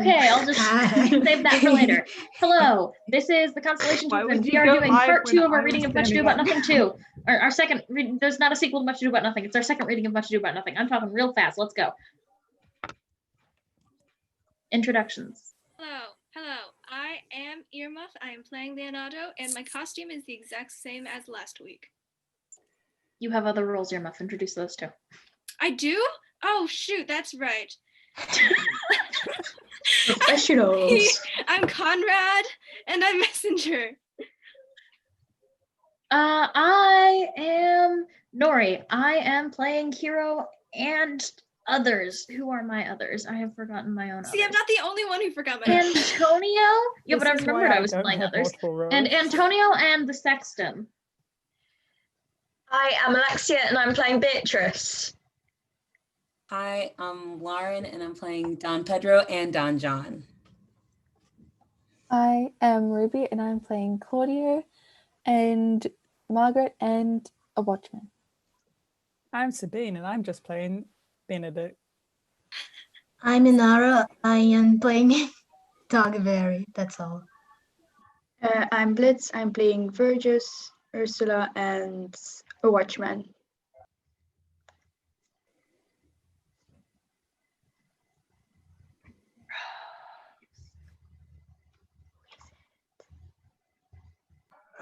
Okay, I'll just save that for later. Hello, this is the Constellation. We are doing part 2 of our reading of Much Ado About Nothing 2. Our second, there's not a sequel to Much Ado About Nothing. It's our second reading of Much Ado About Nothing. I'm talking real fast. Let's go. Introductions. Hello. I am Earmuff. I am playing Leonardo, and my costume is the exact same as last week. You have other roles, Earmuff. Introduce those two. I do? Oh, shoot, that's right. Professionals. I'm Conrad, and I'm Messenger. I am Nori. I am playing Hero and others. Who are my others? I have forgotten my own. See, I'm not the only one who forgot my others. Antonio? Yeah, but I remembered I was playing others. And Antonio and the Sexton. Hi, I'm Alexia and I'm playing Beatrice. Hi, I'm Lauren and I'm playing Don Pedro and Don John. I am Ruby and I'm playing Claudio and Margaret and a watchman. I'm Sabine and I'm just playing Benedict. I'm Inara. I am playing Dagaveri, that's all. I'm Blitz. I'm playing Virgus, Ursula, and a watchman.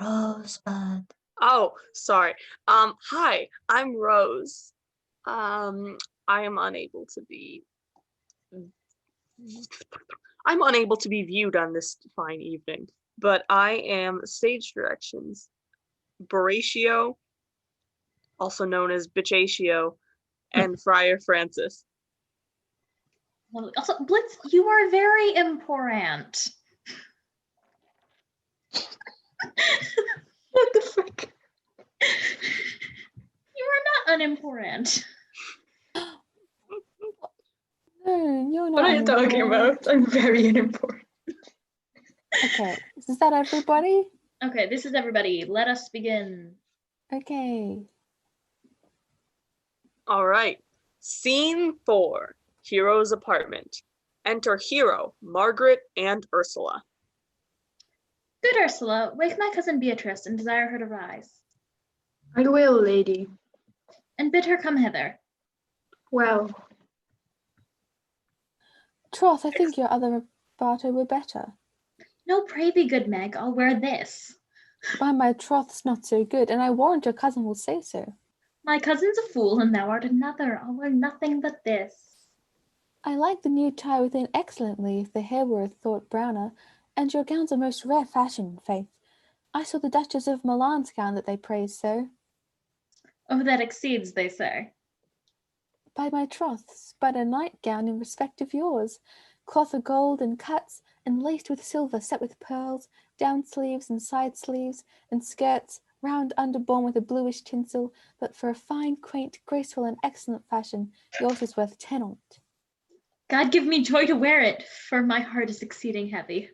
Rosebud. Oh, sorry. Hi, I'm Rose. I am unable to be viewed on this fine evening, but I am stage directions Horatio, also known as Bitchatio, and Friar Francis. Also, Blitz, you are very important. What the fuck? You are not unimportant. No, you're not. What are you talking about? I'm very unimportant. Okay, is that everybody? Okay, this is everybody. Let us begin. Okay. All right. Scene 4, Hero's apartment. Enter Hero, Margaret, and Ursula. Good Ursula, wake my cousin Beatrice and desire her to rise. I will, lady. And bid her come hither. Well. Troth, I think your other barter were better. No, pray be good, Meg. I'll wear this. Why, my troth's not so good, and I warrant your cousin will say so. My cousin's a fool, and thou art another. I'll wear nothing but this. I like the new tie within excellently, if the hair were a thought browner, and your gown's a most rare fashion, faith. I saw the Duchess of Milan's gown that they praise so. Oh, that exceeds, they say. By my troths, but a nightgown in respect of yours, cloth of gold and cuts, and laced with silver, set with pearls, down sleeves and side sleeves, and skirts, round underborne with a bluish tinsel, but for a fine, quaint, graceful, and excellent fashion, yours is worth 10 on't. God give me joy to wear it, for my heart is exceeding heavy.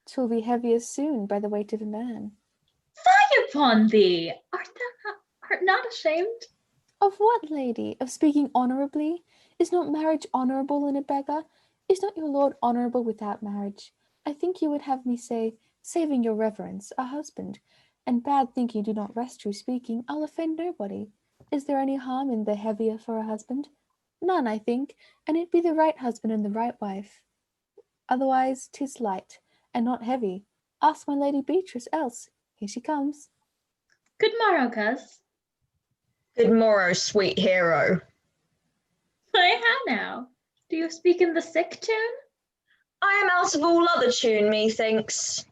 'Twill be heavier soon by the weight of a man. Fie upon thee! Art not ashamed? Of what, lady? Of speaking honourably? Is not marriage honourable in a beggar? Is not your lord honourable without marriage? I think you would have me say, saving your reverence, a husband. And bad thinking do not rest true speaking, I'll offend nobody. Is there any harm in the heavier for a husband? None, I think, and it be the right husband and the right wife. Otherwise 'tis light, and not heavy. Ask my lady Beatrice, else. Here she comes. Good morrow, coz. Good morrow, sweet hero. Why, how now? Do you speak in the sick tune? I am out of all other tune, methinks.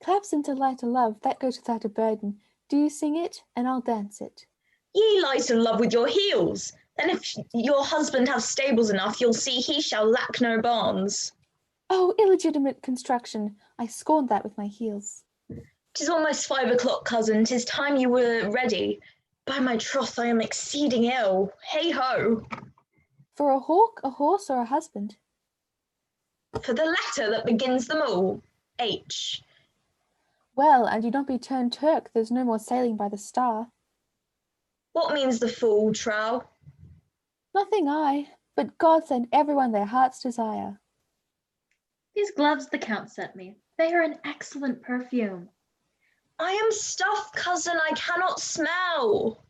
Claps into lighter love, that goes without a burden. Do you sing it, and I'll dance it. Ye light in love with your heels. Then if your husband have stables enough, you'll see he shall lack no barns. Oh, illegitimate construction. I scorned that with my heels. 'Tis almost 5 o'clock, cousin. 'Tis time you were ready. By my troth, I am exceeding ill. Hey-ho! For a hawk, a horse, or a husband? For the letter that begins them all. H. Well, and you don't be turned Turk, there's no more sailing by the star. What means the fool, trow? Nothing I, but God send everyone their heart's desire. These gloves the Count sent me. They are an excellent perfume. I am stuffed, cousin, I cannot smell.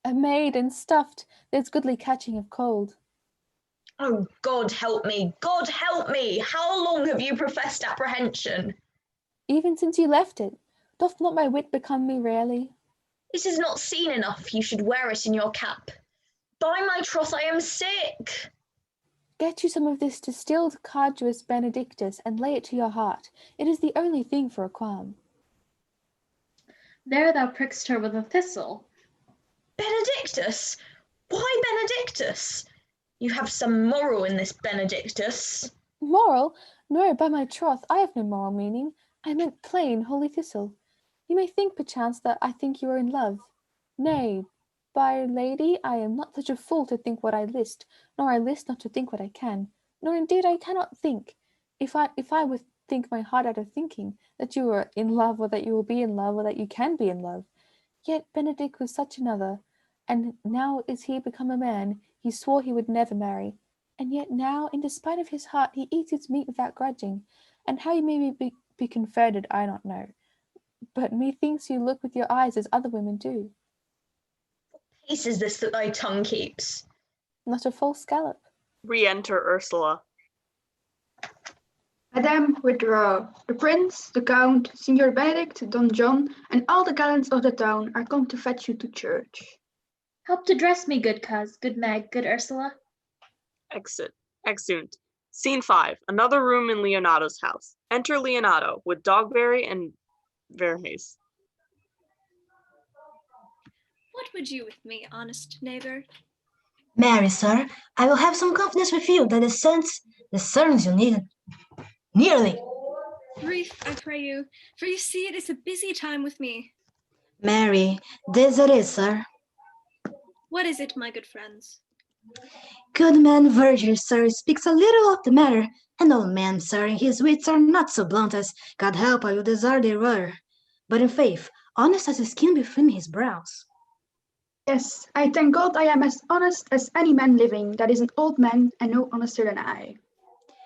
A maid and stuffed, there's goodly catching of cold. Oh, God help me, God help me! How long have you professed apprehension? Even since you left it, doth not my wit become me rarely? This is not seen enough, you should wear it in your cap. By my troth, I am sick. Get you some of this distilled Carduus Benedictus and lay it to your heart. It is the only thing for a qualm. There thou prick'st her with a thistle. Benedictus? Why Benedictus? You have some moral in this Benedictus. Moral? No, by my troth, I have no moral meaning. I meant plain holy thistle. You may think, perchance, that I think you are in love. Nay, by lady, I am not such a fool to think what I list, nor I list not to think what I can, nor indeed I cannot think, if I would think my heart out of thinking, that you are in love, or that you will be in love, or that you can be in love. Yet Benedict was such another, and now is he become a man, he swore he would never marry. And yet now, in despite of his heart, he eats its meat without grudging, and how you may be converted I not know. But methinks you look with your eyes as other women do. Peace is this that thy tongue keeps? Not a false scallop. Re-enter Ursula. Madame, withdraw. The prince, the count, Signor Benedict, Don John, and all the gallants of the town are come to fetch you to church. Help to dress me, good coz, good Meg, good Ursula. Exeunt. Scene 5. Another room in Leonato's house. Enter Leonato with Dogberry and Verhaes. What would you with me, honest neighbor? Marry, sir, I will have some confidence with you that the sons you need. Nearly. Brief, I pray you, for you see it is a busy time with me. Mary, this it is, sir. What is it, my good friends? Good man Virgil, sir, speaks a little of the matter. An old man, sir, his wits are not so blunt as, God help, I will desire they were. But in faith, honest as the skin between his brows. Yes, I thank God I am as honest as any man living that is an old man and no honester than I.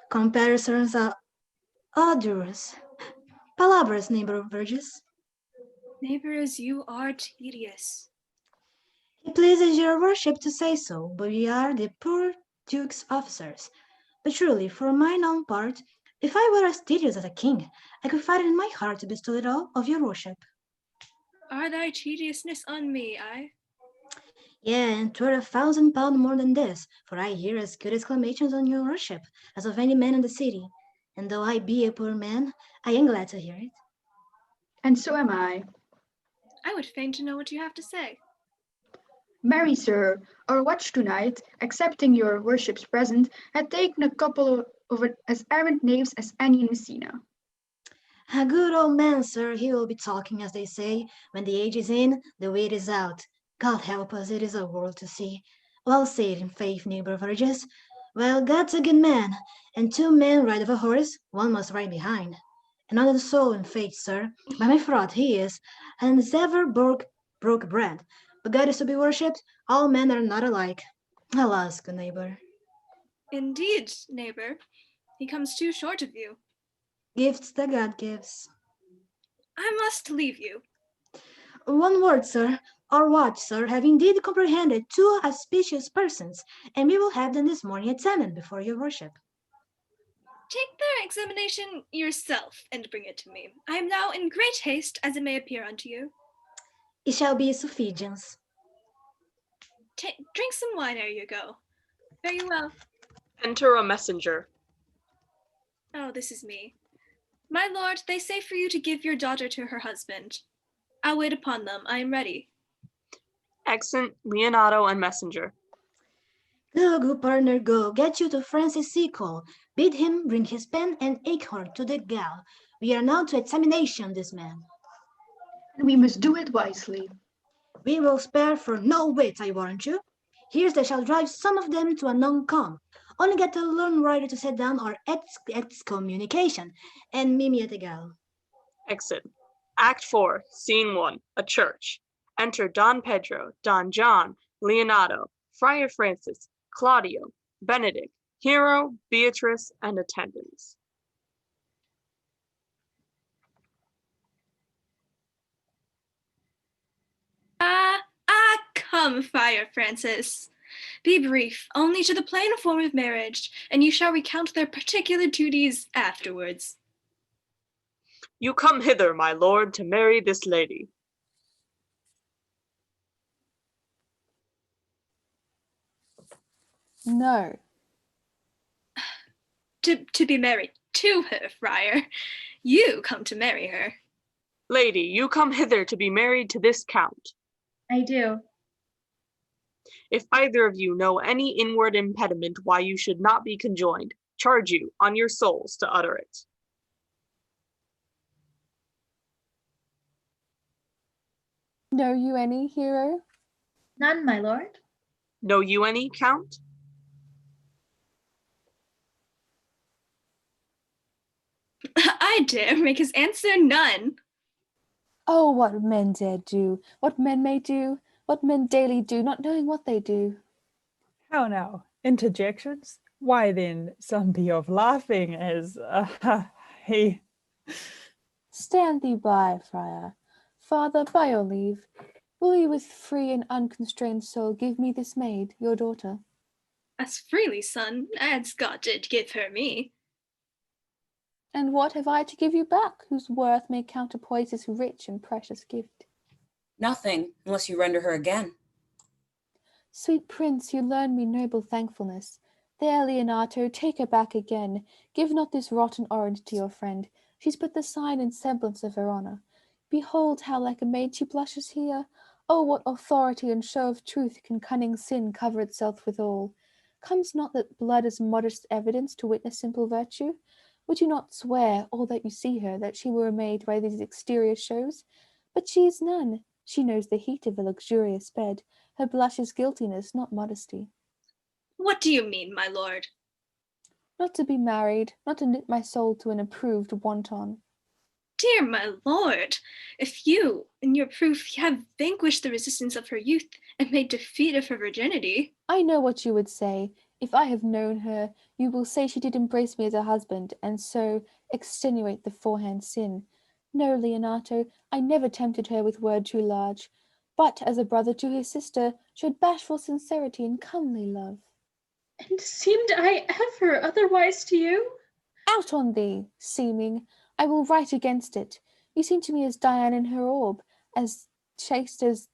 Comparisons are odorous. Palabras, neighbor Virgis. Neighbors, you are tedious. It pleases your worship to say so, but we are the poor duke's officers. But truly, for mine own part, if I were as tedious as a king, I could find it in my heart to bestow it all of your worship. Are thy tediousness on me, I? Yea, and 'twere 1,000 pound more than this, for I hear as good exclamations on your worship as of any man in the city. And though I be a poor man, I am glad to hear it. And so am I. I would fain to know what you have to say. Marry, sir, our watch tonight, accepting your worship's present, had taken a couple of as errant knaves as any in Messina. A good old man, sir, he will be talking, as they say, when the age is in, the wit is out. God help us, it is a world to see. Well said, in faith, neighbor Virgis. Well, God's a good man, and 2 men ride of a horse, one must ride behind. And on the soul, in faith, sir, by my throat he is, and as ever broke bread. But God is to be worshipped, all men are not alike. Alas, good neighbor. Indeed, neighbor, he comes too short of you. Gifts that God gives. I must leave you. One word, sir. Our watch, sir, have indeed comprehended 2 auspicious persons, and we will have them this morning examined before your worship. Take their examination yourself and bring it to me. I am now in great haste, as it may appear unto you. It shall be sufficience. Drink some wine ere you go. Fare you well. Enter a messenger. Oh, this is me. My lord, they say for you to give your daughter to her husband. I'll wait upon them. I am ready. Exeunt Leonato and messenger. Go, good partner, go. Get you to Francis Seacole. Bid him bring his pen and acorn to the gal. We are now to examination this man. And we must do it wisely. We will spare for no wit, I warrant you. Here's that shall drive some of them to a non-com. Only get a learned writer to set down our excommunication, and meet me at the gal. Exit. Act 4, Scene 1, a church. Enter Don Pedro, Don John, Leonato, Friar Francis, Claudio, Benedict, Hero, Beatrice, and attendants. Come, Friar Francis. Be brief, only to the plain form of marriage, and you shall recount their particular duties afterwards. You come hither, my lord, to marry this lady. No. To be married to her, friar. You come to marry her. Lady, you come hither to be married to this count. I do. If either of you know any inward impediment why you should not be conjoined, charge you on your souls to utter it. Know you any, hero? None, my lord. Know you any, count? I dare make his answer none. Oh, what men dare do, what men may do, what men daily do, not knowing what they do. How now? Interjections? Why then, some be of laughing as he. Stand thee by, friar. Father, by your leave, will you with free and unconstrained soul give me this maid, your daughter? As freely, son, as God did give her me. And what have I to give you back, whose worth may counterpoise this rich and precious gift? Nothing, unless you render her again. Sweet prince, you learn me noble thankfulness. There, Leonato, take her back again. Give not this rotten orange to your friend. She's but the sign and semblance of her honour. Behold how like a maid she blushes here. Oh, what authority and show of truth can cunning sin cover itself withal? Comes not that blood as modest evidence to witness simple virtue? Would you not swear, all that you see her, that she were made by these exterior shows? But she is none. She knows the heat of a luxurious bed. Her blush is guiltiness, not modesty. What do you mean, my lord? Not to be married, not to knit my soul to an approved wanton. Dear my lord, if you, in your proof, have vanquished the resistance of her youth and made defeat of her virginity. I know what you would say. If I have known her, you will say she did embrace me as a husband, and so extenuate the forehand sin. No, Leonato, I never tempted her with word too large, but as a brother to his sister, showed bashful sincerity and comely love. And seemed I ever otherwise to you? Out on thee, seeming! I will write against it. You seem to me as Diana in her orb, as chaste as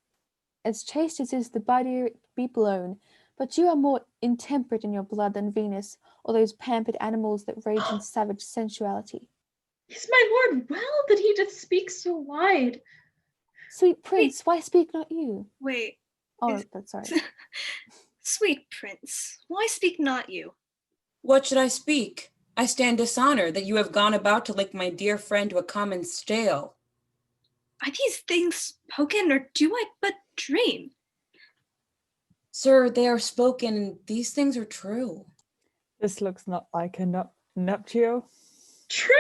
is the body be blown. But you are more intemperate in your blood than Venus, or those pampered animals that rage in savage sensuality. Is my lord well that he doth speak so wide? Sweet prince, why speak not you? Wait. Oh, that's sorry. Sweet prince, why speak not you? What should I speak? I stand dishonored that you have gone about to link my dear friend to a common stale. Are these things spoken, or do I but dream? Sir, they are spoken, and these things are true. This looks not like a nuptial. True?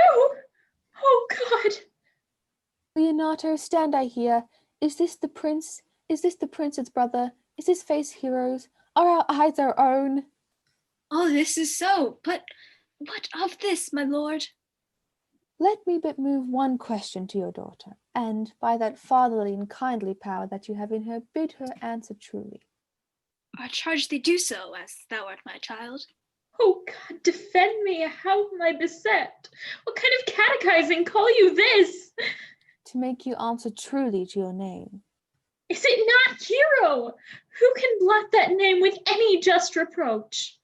Oh God! Leonato, stand I here. Is this the prince? Is this the prince's brother? Is his face hero's? Are our eyes our own? All this is so, but what of this, my lord? Let me but move one question to your daughter, and by that fatherly and kindly power that you have in her, bid her answer truly. I charge thee do so, as thou art my child. Oh God, defend me! How am I beset? What kind of catechizing call you this? To make you answer truly to your name. Is it not Hero? Who can blot that name with any just reproach?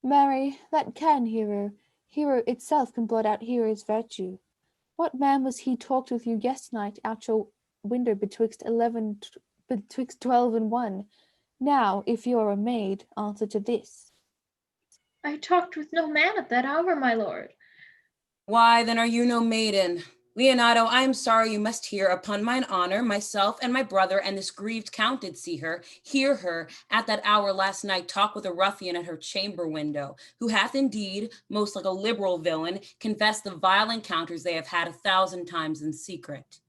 Marry, that can Hero. Hero itself can blot out Hero's virtue. What man was he talked with you yesternight out your window betwixt 12 and 1? Now, if you are a maid, answer to this. I talked with no man at that hour, my lord. Why, then are you no maiden? Leonato, I am sorry you must hear, upon mine honor, myself and my brother and this grieved count did see her, hear her, at that hour last night talk with a ruffian at her chamber window, who hath indeed, most like a liberal villain, confessed the vile encounters they have had 1,000 times in secret.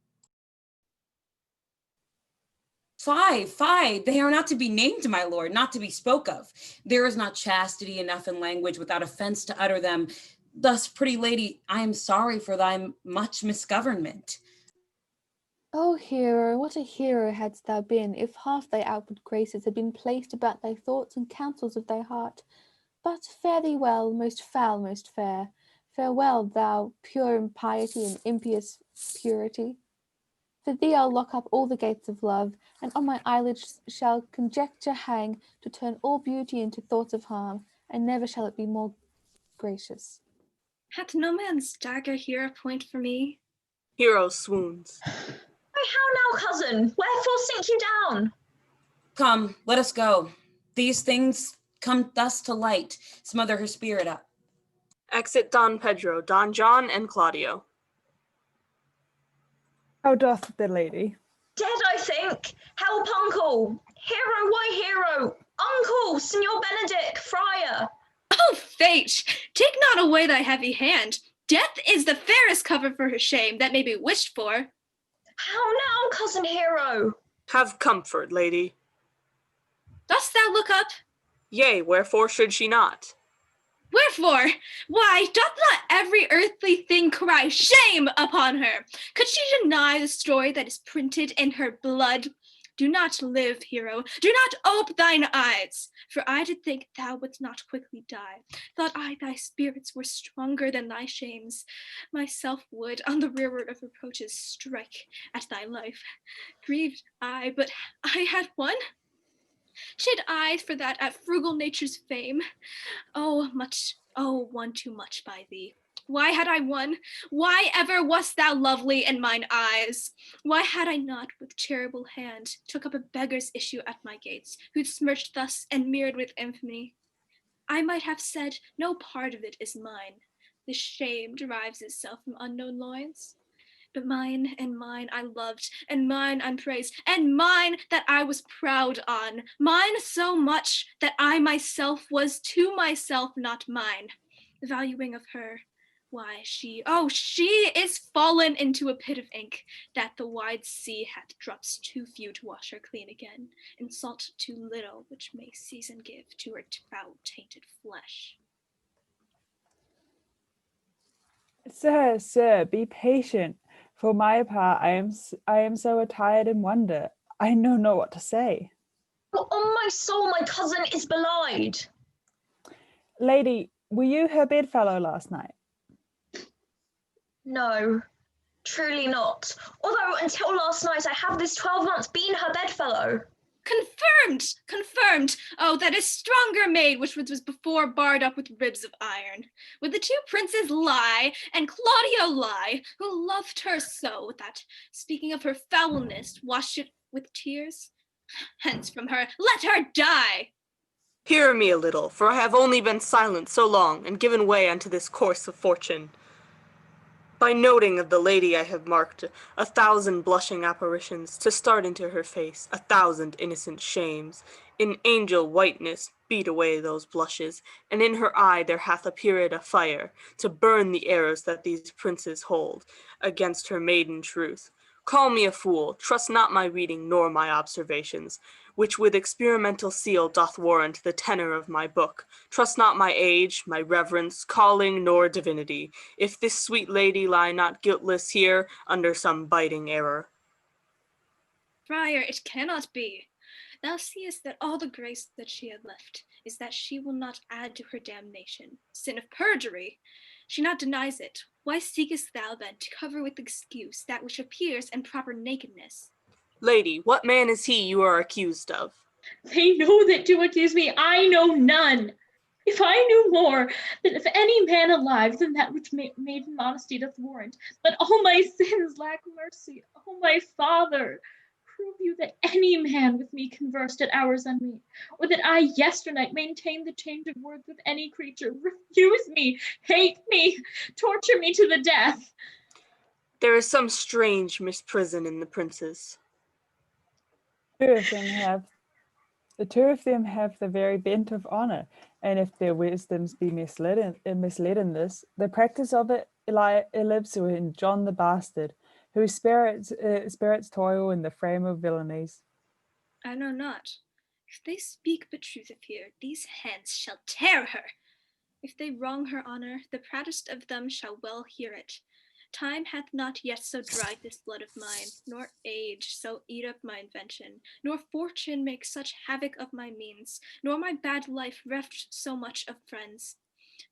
Fie, they are not to be named, my lord, not to be spoke of. There is not chastity enough in language without offense to utter them. Thus, pretty lady, I am sorry for thy much misgovernment. O hero, what a hero hadst thou been, if half thy outward graces had been placed about thy thoughts and counsels of thy heart! But fare thee well, most foul, most fair. Farewell, thou pure impiety and impious purity. For thee I'll lock up all the gates of love, and on my eyelids shall conjecture hang, to turn all beauty into thoughts of harm, and never shall it be more gracious. Hath no man's dagger here a point for me? Hero swoons. Why, how now, cousin? Wherefore sink you down? Come, let us go. These things come thus to light. Smother her spirit up. Exit Don Pedro, Don John, and Claudio. How doth the lady? Dead, I think. Help, uncle. Hero, why hero? Uncle, Signor Benedict, friar. Oh, fate! Take not away thy heavy hand. Death is the fairest cover for her shame that may be wished for. How now, cousin Hero? Have comfort, lady. Dost thou look up? Yea, wherefore should she not? Wherefore? Why, doth not every earthly thing cry shame upon her? Could she deny the story that is printed in her blood? Do not live, hero. Do not ope thine eyes. For I did think thou wouldst not quickly die. Thought I thy spirits were stronger than thy shames. Myself would, on the rearward of reproaches, strike at thy life. Grieved I, but I had won. Chid I for that at frugal nature's fame. Oh, one too much by thee. Why had I won? Why ever wast thou lovely in mine eyes? Why had I not with charitable hand took up a beggar's issue at my gates, who'd smirched thus and mirrored with infamy? I might have said, no part of it is mine. This shame derives itself from unknown loins. But mine and mine I loved, and mine I'm praised, and mine that I was proud on, mine so much that I myself was to myself not mine. The valuing of her, why she is fallen into a pit of ink, that the wide sea hath drops too few to wash her clean again, and salt too little, which may season give to her foul tainted flesh. Sir, be patient. For my part, I am so attired in wonder. I know not what to say. Oh, on my soul, my cousin is belied. Lady, were you her bedfellow last night? No, truly not. Although until last night I have this 12 months been her bedfellow. Confirmed. Oh, that is stronger maid, which was before barred up with ribs of iron. Would the two princes lie, and Claudio lie, who loved her so, that, speaking of her foulness, washed it with tears? Hence from her, let her die! Hear me a little, for I have only been silent so long, and given way unto this course of fortune. By noting of the lady I have marked 1,000 blushing apparitions to start into her face, 1,000 innocent shames. In angel whiteness beat away those blushes, and in her eye there hath appeared a fire, to burn the arrows that these princes hold against her maiden truth. Call me a fool, trust not my reading nor my observations, which with experimental seal doth warrant the tenor of my book. Trust not my age, my reverence, calling, nor divinity, if this sweet lady lie not guiltless here under some biting error. Friar, it cannot be. Thou seest that all the grace that she had left is that she will not add to her damnation. Sin of perjury. She not denies it. Why seekest thou then to cover with excuse that which appears in proper nakedness? Lady, what man is he you are accused of? They know that to accuse me, I know none. If I knew more, that if any man alive than that which maiden modesty doth warrant, but all my sins lack mercy, O my father, prove you that any man with me conversed at hours unmeet, or that I yesternight maintained the change of words with any creature, refuse me, hate me, torture me to the death. There is some strange misprison in the princes. The two of them have the very bent of honor, and if their wisdoms be misled in this, the practice of it lives in John the Bastard, whose spirits toil in the frame of villainies. I know not. If they speak but truth of here, these hands shall tear her. If they wrong her honor, the proudest of them shall well hear it. Time hath not yet so dried this blood of mine, nor age so eat up my invention, nor fortune make such havoc of my means, nor my bad life reft so much of friends.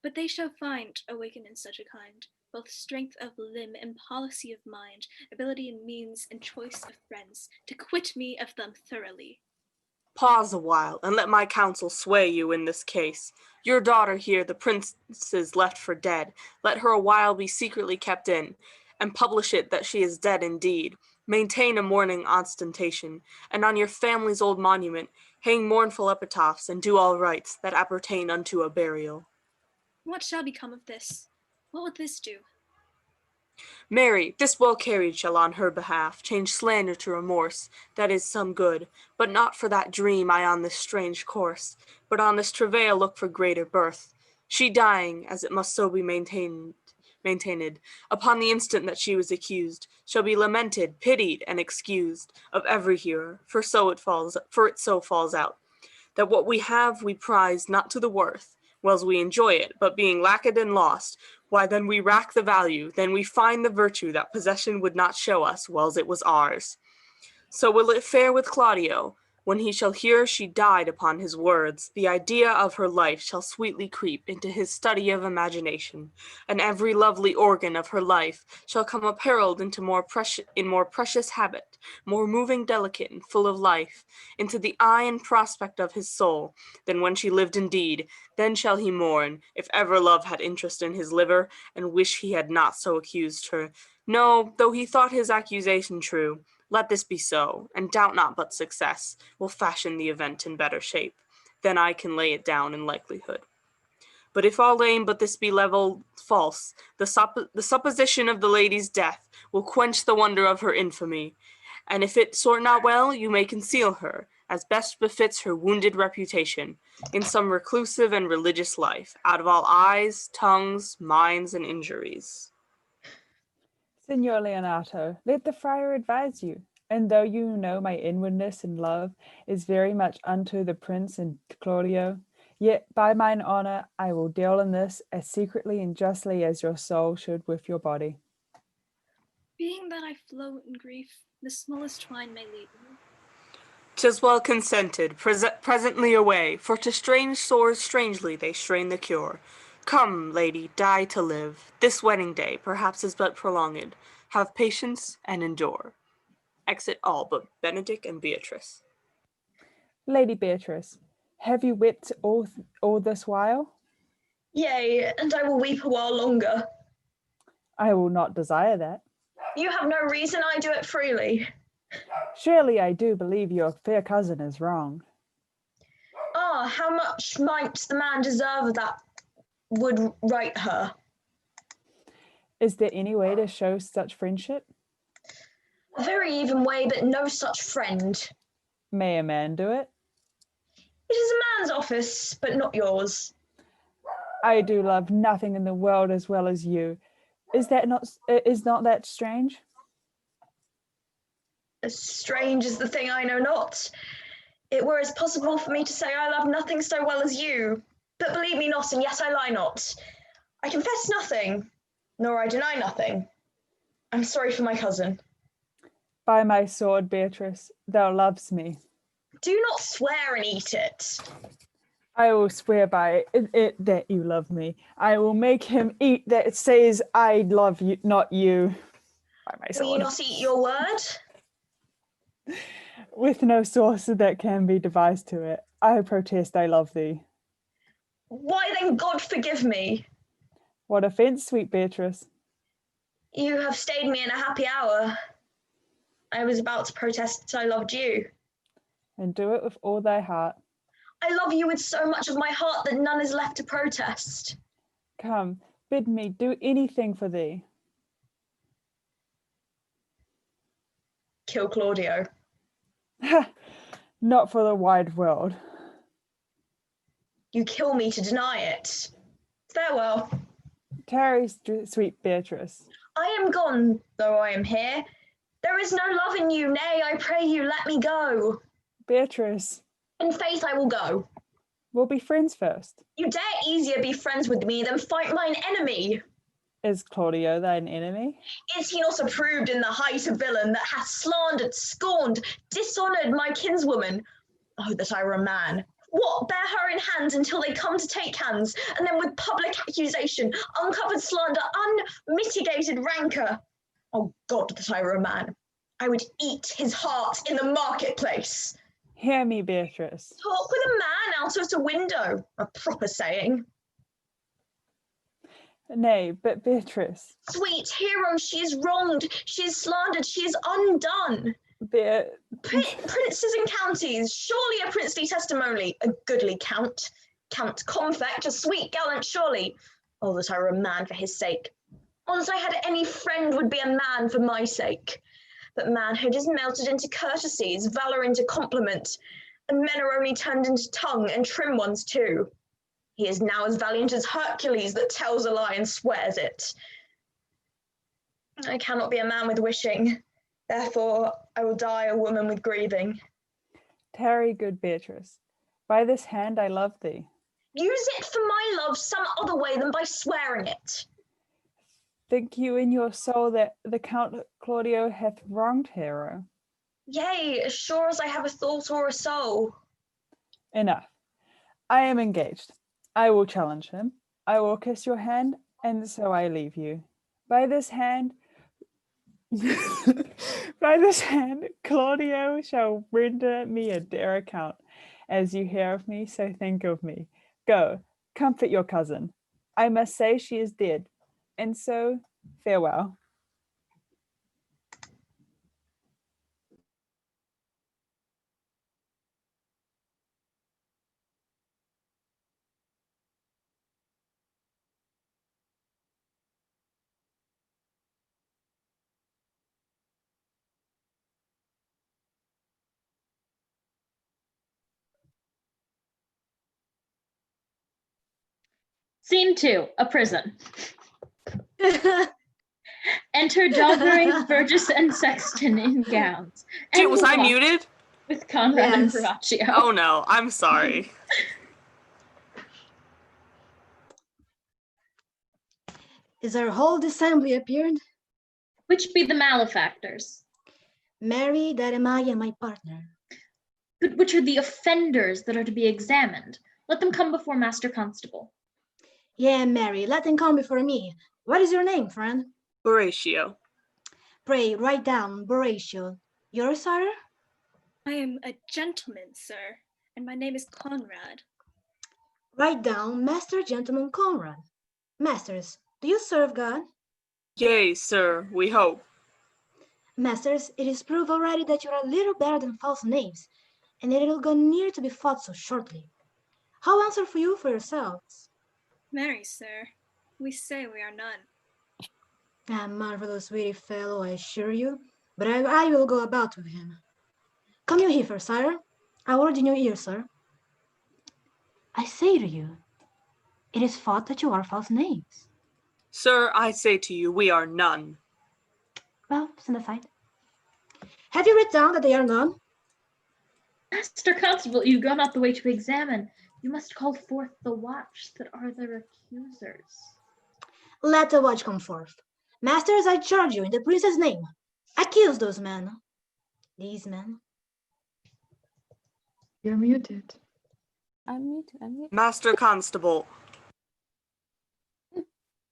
But they shall find, awakened in such a kind, both strength of limb and policy of mind, ability and means and choice of friends, to quit me of them thoroughly. Pause a while, and let my counsel sway you in this case. Your daughter here the prince is left for dead. Let her a while be secretly kept in, and publish it that she is dead indeed. Maintain a mourning ostentation, and on your family's old monument hang mournful epitaphs, and do all rites that appertain unto a burial. What shall become of this? What will this do? Mary, this well carried shall on her behalf change slander to remorse, that is some good, but not for that dream I on this strange course, but on this travail look for greater birth. She dying, as it must so be maintained, upon the instant that she was accused, shall be lamented, pitied, and excused of every hearer, for it so falls out, that what we have we prize not to the worth, whiles we enjoy it, but being lacked and lost, why then we rack the value, then we find the virtue that possession would not show us, whiles it was ours. So will it fare with Claudio, when he shall hear she died upon his words, the idea of her life shall sweetly creep into his study of imagination, and every lovely organ of her life shall come apparelled into more precious habit, more moving, delicate, and full of life, into the eye and prospect of his soul, than when she lived indeed. Then shall he mourn, if ever love had interest in his liver, and wish he had not so accused her. No, though he thought his accusation true, let this be so, and doubt not but success will fashion the event in better shape. Then I can lay it down in likelihood. But if all aim but this be level false, the supposition of the lady's death will quench the wonder of her infamy. And if it sort not well, you may conceal her, as best befits her wounded reputation, in some reclusive and religious life, out of all eyes, tongues, minds, and injuries. Signor Leonato, let the friar advise you. And though you know my inwardness and love is very much unto the prince and Claudio, yet by mine honour I will deal in this as secretly and justly as your soul should with your body. Being that I flow in grief, the smallest twine may lead me. 'Tis well consented, presently away, for to strange sores strangely they strain the cure. Come, lady, die to live. This wedding day perhaps is but prolonged. Have patience and endure. Exit all but Benedict and Beatrice. Lady Beatrice, have you wept all this while? Yea, and I will weep a while longer. I will not desire that. You have no reason, I do it freely. Surely I do believe your fair cousin is wrong. Ah, how much might the man deserve that would right her? Is there any way to show such friendship? A very even way, but no such friend. May a man do it? It is a man's office, but not yours. I do love nothing in the world as well as you. Is not that strange? As strange as the thing I know not. It were as possible for me to say I love nothing so well as you. But believe me not, and yet I lie not. I confess nothing, nor I deny nothing. I'm sorry for my cousin. By my sword, Beatrice, thou loves me. Do not swear and eat it. I will swear by it that you love me. I will make him eat that says I love you, not you. By my sword. Will you not eat your word? With no source that can be devised to it, I protest I love thee. Why then, God forgive me. What offence, sweet Beatrice? You have stayed me in a happy hour. I was about to protest that I loved you. And do it with all thy heart. I love you with so much of my heart that none is left to protest. Come, bid me do anything for thee. Kill Claudio. Not for the wide world. You kill me to deny it. Farewell. Tarry, sweet Beatrice. I am gone, though I am here. There is no love in you, nay, I pray you, let me go. Beatrice. In faith I will go. We'll be friends first. You dare easier be friends with me than fight mine enemy. Is Claudio thine enemy? Is he not approved in the height a villain that hath slandered, scorned, dishonoured my kinswoman? Oh, that I were a man. What, bear her in hand until they come to take hands, and then with public accusation, uncovered slander, unmitigated rancour? Oh God, that I were a man. I would eat his heart in the marketplace. Hear me, Beatrice. Talk with a man out of the window, a proper saying. Nay, but Beatrice. Sweet hero, she is wronged, she is slandered, she is undone. Princes and counties, surely a princely testimony, a goodly count. Count Confect, a sweet gallant surely. Oh, that I were a man for his sake. Oh, that I had any friend would be a man for my sake. But manhood is melted into courtesies, valour into compliment, and men are only turned into tongue, and trim ones too. He is now as valiant as Hercules that tells a lie and swears it. I cannot be a man with wishing, therefore I will die a woman with grieving. Tarry, good Beatrice. By this hand I love thee. Use it for my love some other way than by swearing it. Think you in your soul that the Count Claudio hath wronged Hero? Yea, as sure as I have a thought or a soul. Enough. I am engaged. I will challenge him. I will kiss your hand, and so I leave you. By this hand, Claudio shall render me a dear account. As you hear of me, so think of me. Go, comfort your cousin. I must say she is dead, and so farewell. Scene 2, a prison. Enter Doggery, Burgess, and Sexton in gowns. Dude, was I muted? With Conrad and Yes. Veraccio. Oh no, I'm sorry. Is our whole assembly appeared? Which be the malefactors? Mary, that am I, and my partner. But which are the offenders that are to be examined? Let them come before Master Constable. Yeah, Mary, let them come before me. What is your name, friend? Horatio. Pray, write down, Horatio. Yours, sir? I am a gentleman, sir, and my name is Conrad. Write down, Master Gentleman Conrad. Masters, do you serve God? Yea, sir, we hope. Masters, it is proved already that you are a little better than false knaves, and that it will go near to be fought so shortly. How answer for you for yourselves? Marry, sir, we say we are none. A marvelous witty fellow, I assure you, but I will go about with him. Come you hither, sire. A word in your ear, sir. I say to you, it is thought that you are false knaves. Sir, I say to you, we are none. Well, stand aside. Have you written down that they are none? Master Constable, you go not the way to examine. You must call forth the watch that are their accusers. Let the watch come forth. Masters, I charge you in the prince's name. Accuse those men. These men. You're muted. I'm muted. Master Constable.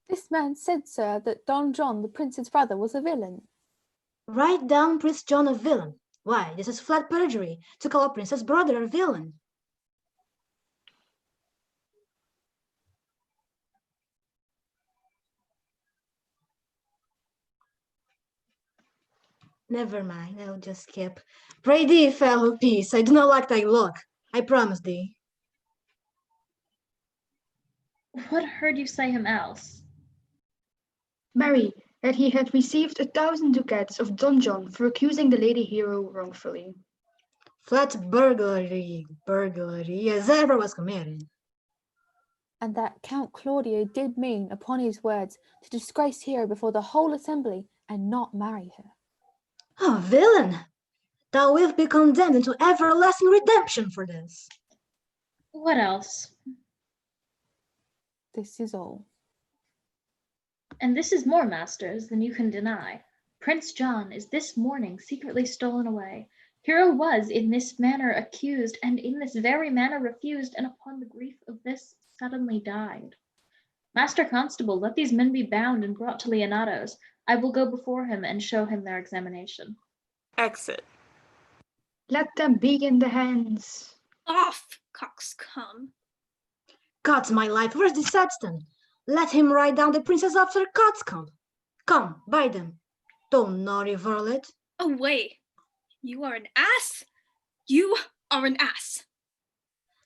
This man said, sir, that Don John, the prince's brother, was a villain. Write down Prince John a villain. Why, this is flat perjury to call a prince's brother a villain. Never mind, I'll just skip. Pray thee, fellow, peace. I do not like thy look. I promise thee. What heard you say him else? Mary, that he had received 1,000 ducats of Don John for accusing the lady hero wrongfully. Flat burglary as ever was committed. And that Count Claudio did mean, upon his words, to disgrace Hero before the whole assembly and not marry her. Oh, villain! Thou wilt be condemned into everlasting redemption for this. What else? This is all. And this is more, masters, than you can deny. Prince John is this morning secretly stolen away. Hero was in this manner accused, and in this very manner refused, and upon the grief of this suddenly died. Master Constable, let these men be bound and brought to Leonato's. I will go before him and show him their examination. Exit. Let them begin the hands. Off, coxcomb. God's my life, where's the Sexton? Let him ride down the princess after coxcomb. Come, by them. Don't naughty varlet. Away. You are an ass. You are an ass.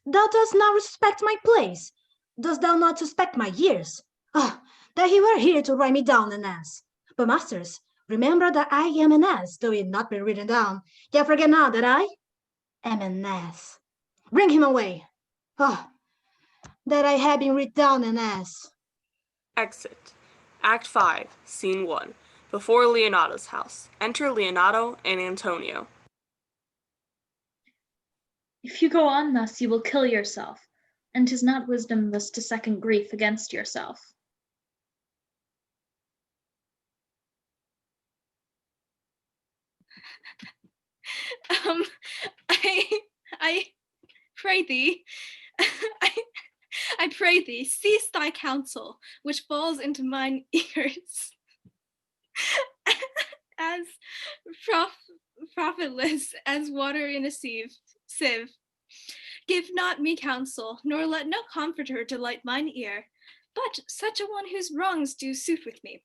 Thou dost not respect my place. Dost thou not suspect my years? Ah, that he were here to ride me down an ass. But masters, remember that I am an ass, though it not be written down. Yet forget not that I am an ass. Bring him away. Ah, that I had been writ down an ass. Exit. Act 5, Scene 1. Before Leonato's house. Enter Leonato and Antonio. If you go on thus, you will kill yourself, and 'tis not wisdom thus to second grief against yourself. I pray thee, I pray thee, cease thy counsel, which falls into mine ears as profitless as water in a sieve. Give not me counsel, nor let no comforter delight mine ear, but such a one whose wrongs do suit with me.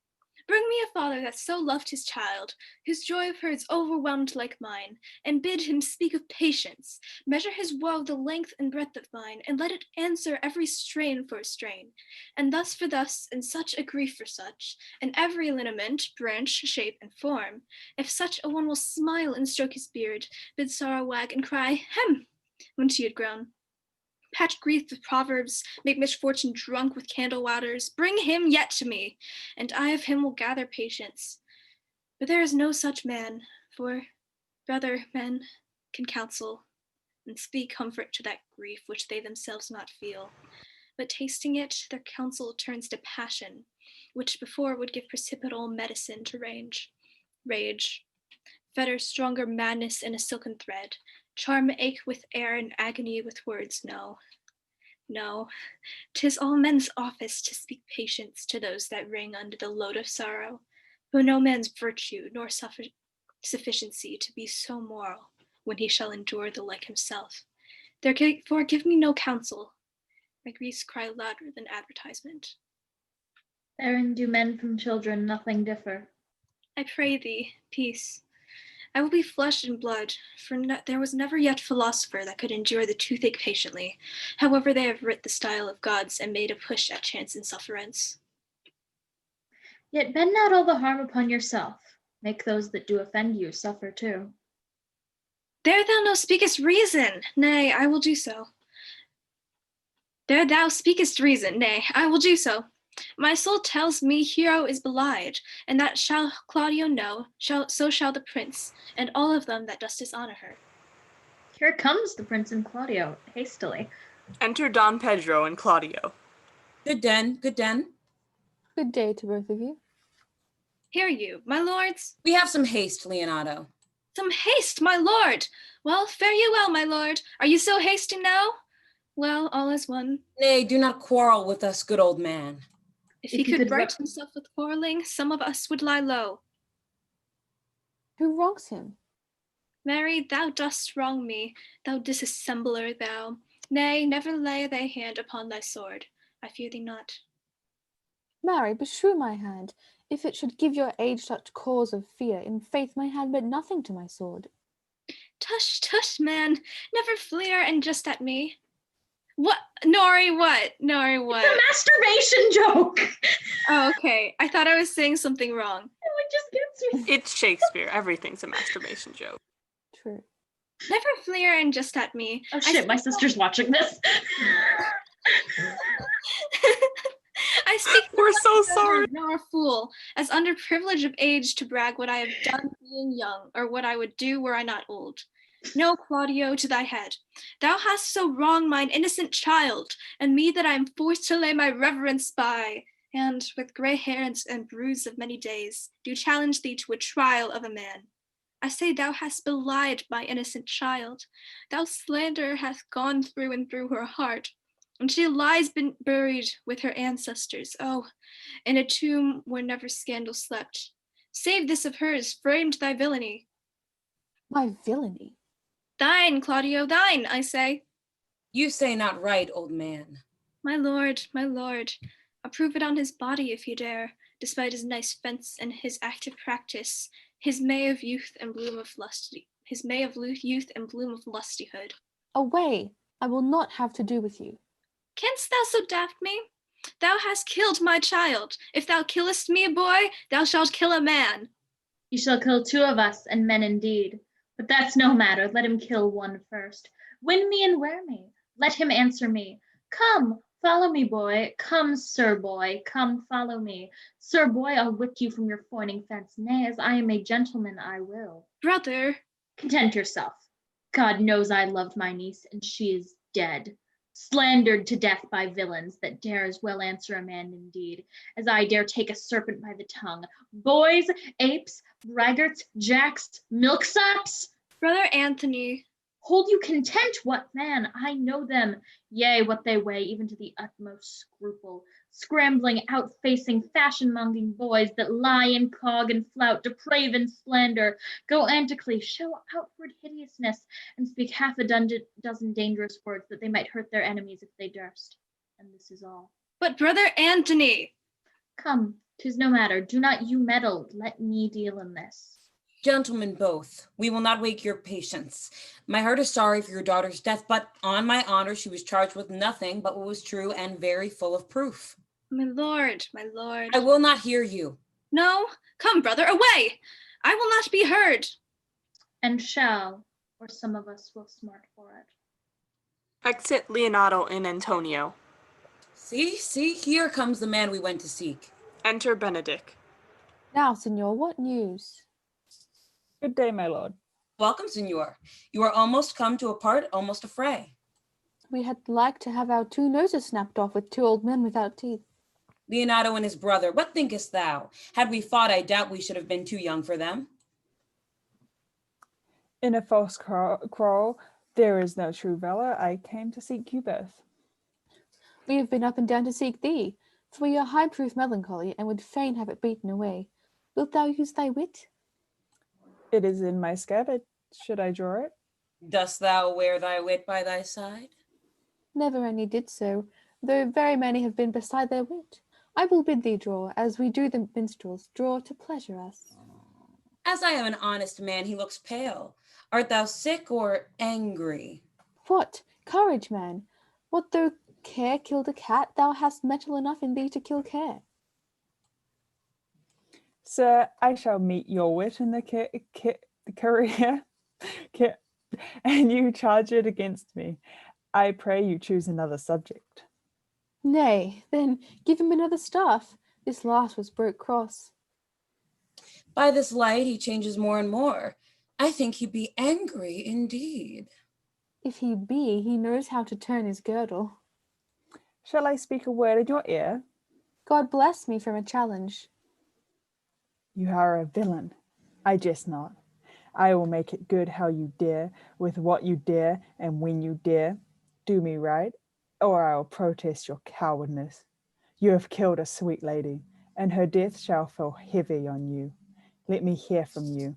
Bring me a father that so loved his child, whose joy of her is overwhelmed like mine, and bid him speak of patience, measure his woe the length and breadth of mine, and let it answer every strain for a strain, and thus for thus, and such a grief for such, and every lineament, branch, shape, and form. If such a one will smile and stroke his beard, bid sorrow wag and cry, hem, when she had grown. Patch grief with proverbs, make misfortune drunk with candle waters, bring him yet to me, and I of him will gather patience. But there is no such man, for brother men can counsel and speak comfort to that grief which they themselves not feel. But tasting it, their counsel turns to passion, which before would give precipital medicine to rage, fetter stronger madness in a silken thread, charm ache with air and agony with words, no. 'Tis all men's office to speak patience to those that wring under the load of sorrow, but no man's virtue nor sufficiency to be so moral when he shall endure the like himself. Therefore give me no counsel. My griefs cry louder than advertisement. Therein do men from children nothing differ. I pray thee, peace. I will be flesh and blood, for there was never yet philosopher that could endure the toothache patiently, however they have writ the style of gods and made a push at chance and sufferance. Yet bend not all the harm upon yourself. Make those that do offend you suffer too. There thou no speakest reason, nay, I will do so. There thou speakest reason, nay, I will do so. My soul tells me Hero is belied, and that shall Claudio know, so shall the prince, and all of them that does dishonor her. Here comes the prince and Claudio, hastily. Enter Don Pedro and Claudio. Good den, good den. Good day to both of you. Hear you, my lords. We have some haste, Leonato. Some haste, my lord. Well, fare you well, my lord. Are you so hasty now? Well, all is one. Nay, do not quarrel with us, good old man. If he could right himself with quarreling, some of us would lie low. Who wrongs him? Mary, thou dost wrong me, thou disassembler, thou. Nay, never lay thy hand upon thy sword. I fear thee not. Marry, beshrew my hand, if it should give your age such cause of fear. In faith, my hand meant nothing to my sword. Tush, tush, man, never fleer and just at me. What? Nori, what? Nori, what? It's a masturbation joke! Oh, okay. I thought I was saying something wrong. It just gets me. It's Shakespeare. Everything's a masturbation joke. True. Never fleer and just at me. Oh shit, my sister's watching this. I speak. We're so sorry. Nor a fool, as under privilege of age to brag what I have done being young, or what I would do were I not old. No, Claudio, to thy head. Thou hast so wronged mine innocent child, and me that I am forced to lay my reverence by. and with grey hairs and bruise of many days, do challenge thee to a trial of a man. I say thou hast belied my innocent child. Thou slander hath gone through and through her heart, and she lies buried with her ancestors, oh, in a tomb where never scandal slept. Save this of hers, framed thy villainy. My villainy? Thine, Claudio, thine, I say. You say not right, old man. My lord, approve it on his body if you dare, despite his nice fence and his active practice, his May of youth and bloom of youth and bloom of lustihood. Away! I will not have to do with you. Canst thou so daft me? Thou hast killed my child. If thou killest me, boy, thou shalt kill a man. He shall kill two of us, and men indeed. But that's no matter, let him kill one first. Win me and wear me. Let him answer me. Come, follow me, boy. Come, sir boy, come follow me. Sir boy, I'll whip you from your foining fence. Nay, as I am a gentleman, I will. Brother. Content yourself. God knows I loved my niece, and she is dead. Slandered to death by villains that dare as well answer a man indeed, as I dare take a serpent by the tongue. Boys, apes, braggarts, jacks, milksops. Brother Anthony. Hold you content, what man? I know them, yea, what they weigh, even to the utmost scruple. Scrambling, out-facing, fashion-monging boys that lie and cog and flout, deprave and slander, go antically, show outward hideousness, and speak half a dozen dangerous words that they might hurt their enemies if they durst. And this is all. But brother Anthony! Come, 'tis no matter, do not you meddle, let me deal in this. Gentlemen both, we will not wake your patience. My heart is sorry for your daughter's death, but on my honor, she was charged with nothing but what was true and very full of proof. My lord, my lord. I will not hear you. No, come, brother, away! I will not be heard. And shall, or some of us will smart for it. Exit Leonato and Antonio. See, here comes the man we went to seek. Enter Benedict. Now, Signor, what news? Good day, my lord. Welcome, Signor. You are almost come to a part, almost a fray. We had like to have our two noses snapped off with two old men without teeth. Leonato and his brother, what thinkest thou? Had we fought, I doubt we should have been too young for them. In a false quarrel, there is no true valor. I came to seek you both. We have been up and down to seek thee, for we are high proof melancholy, and would fain have it beaten away. Wilt thou use thy wit? It is in my scabbard. Should I draw it? Dost thou wear thy wit by thy side? Never any did so, though very many have been beside their wit. I will bid thee draw, as we do the minstrels, draw to pleasure us. As I am an honest man, he looks pale. Art thou sick or angry? What? Courage, man! What though care killed a cat, thou hast metal enough in thee to kill care. Sir, I shall meet your wit in the career, and you charge it against me. I pray you choose another subject. Nay, then give him another staff. This last was broke cross. By this light he changes more and more. I think he be angry indeed. If he be, he knows how to turn his girdle. Shall I speak a word in your ear? God bless me from a challenge. You are a villain. I jest not. I will make it good how you dare, with what you dare, and when you dare. Do me right, or I will protest your cowardness. You have killed a sweet lady, and her death shall fall heavy on you. Let me hear from you.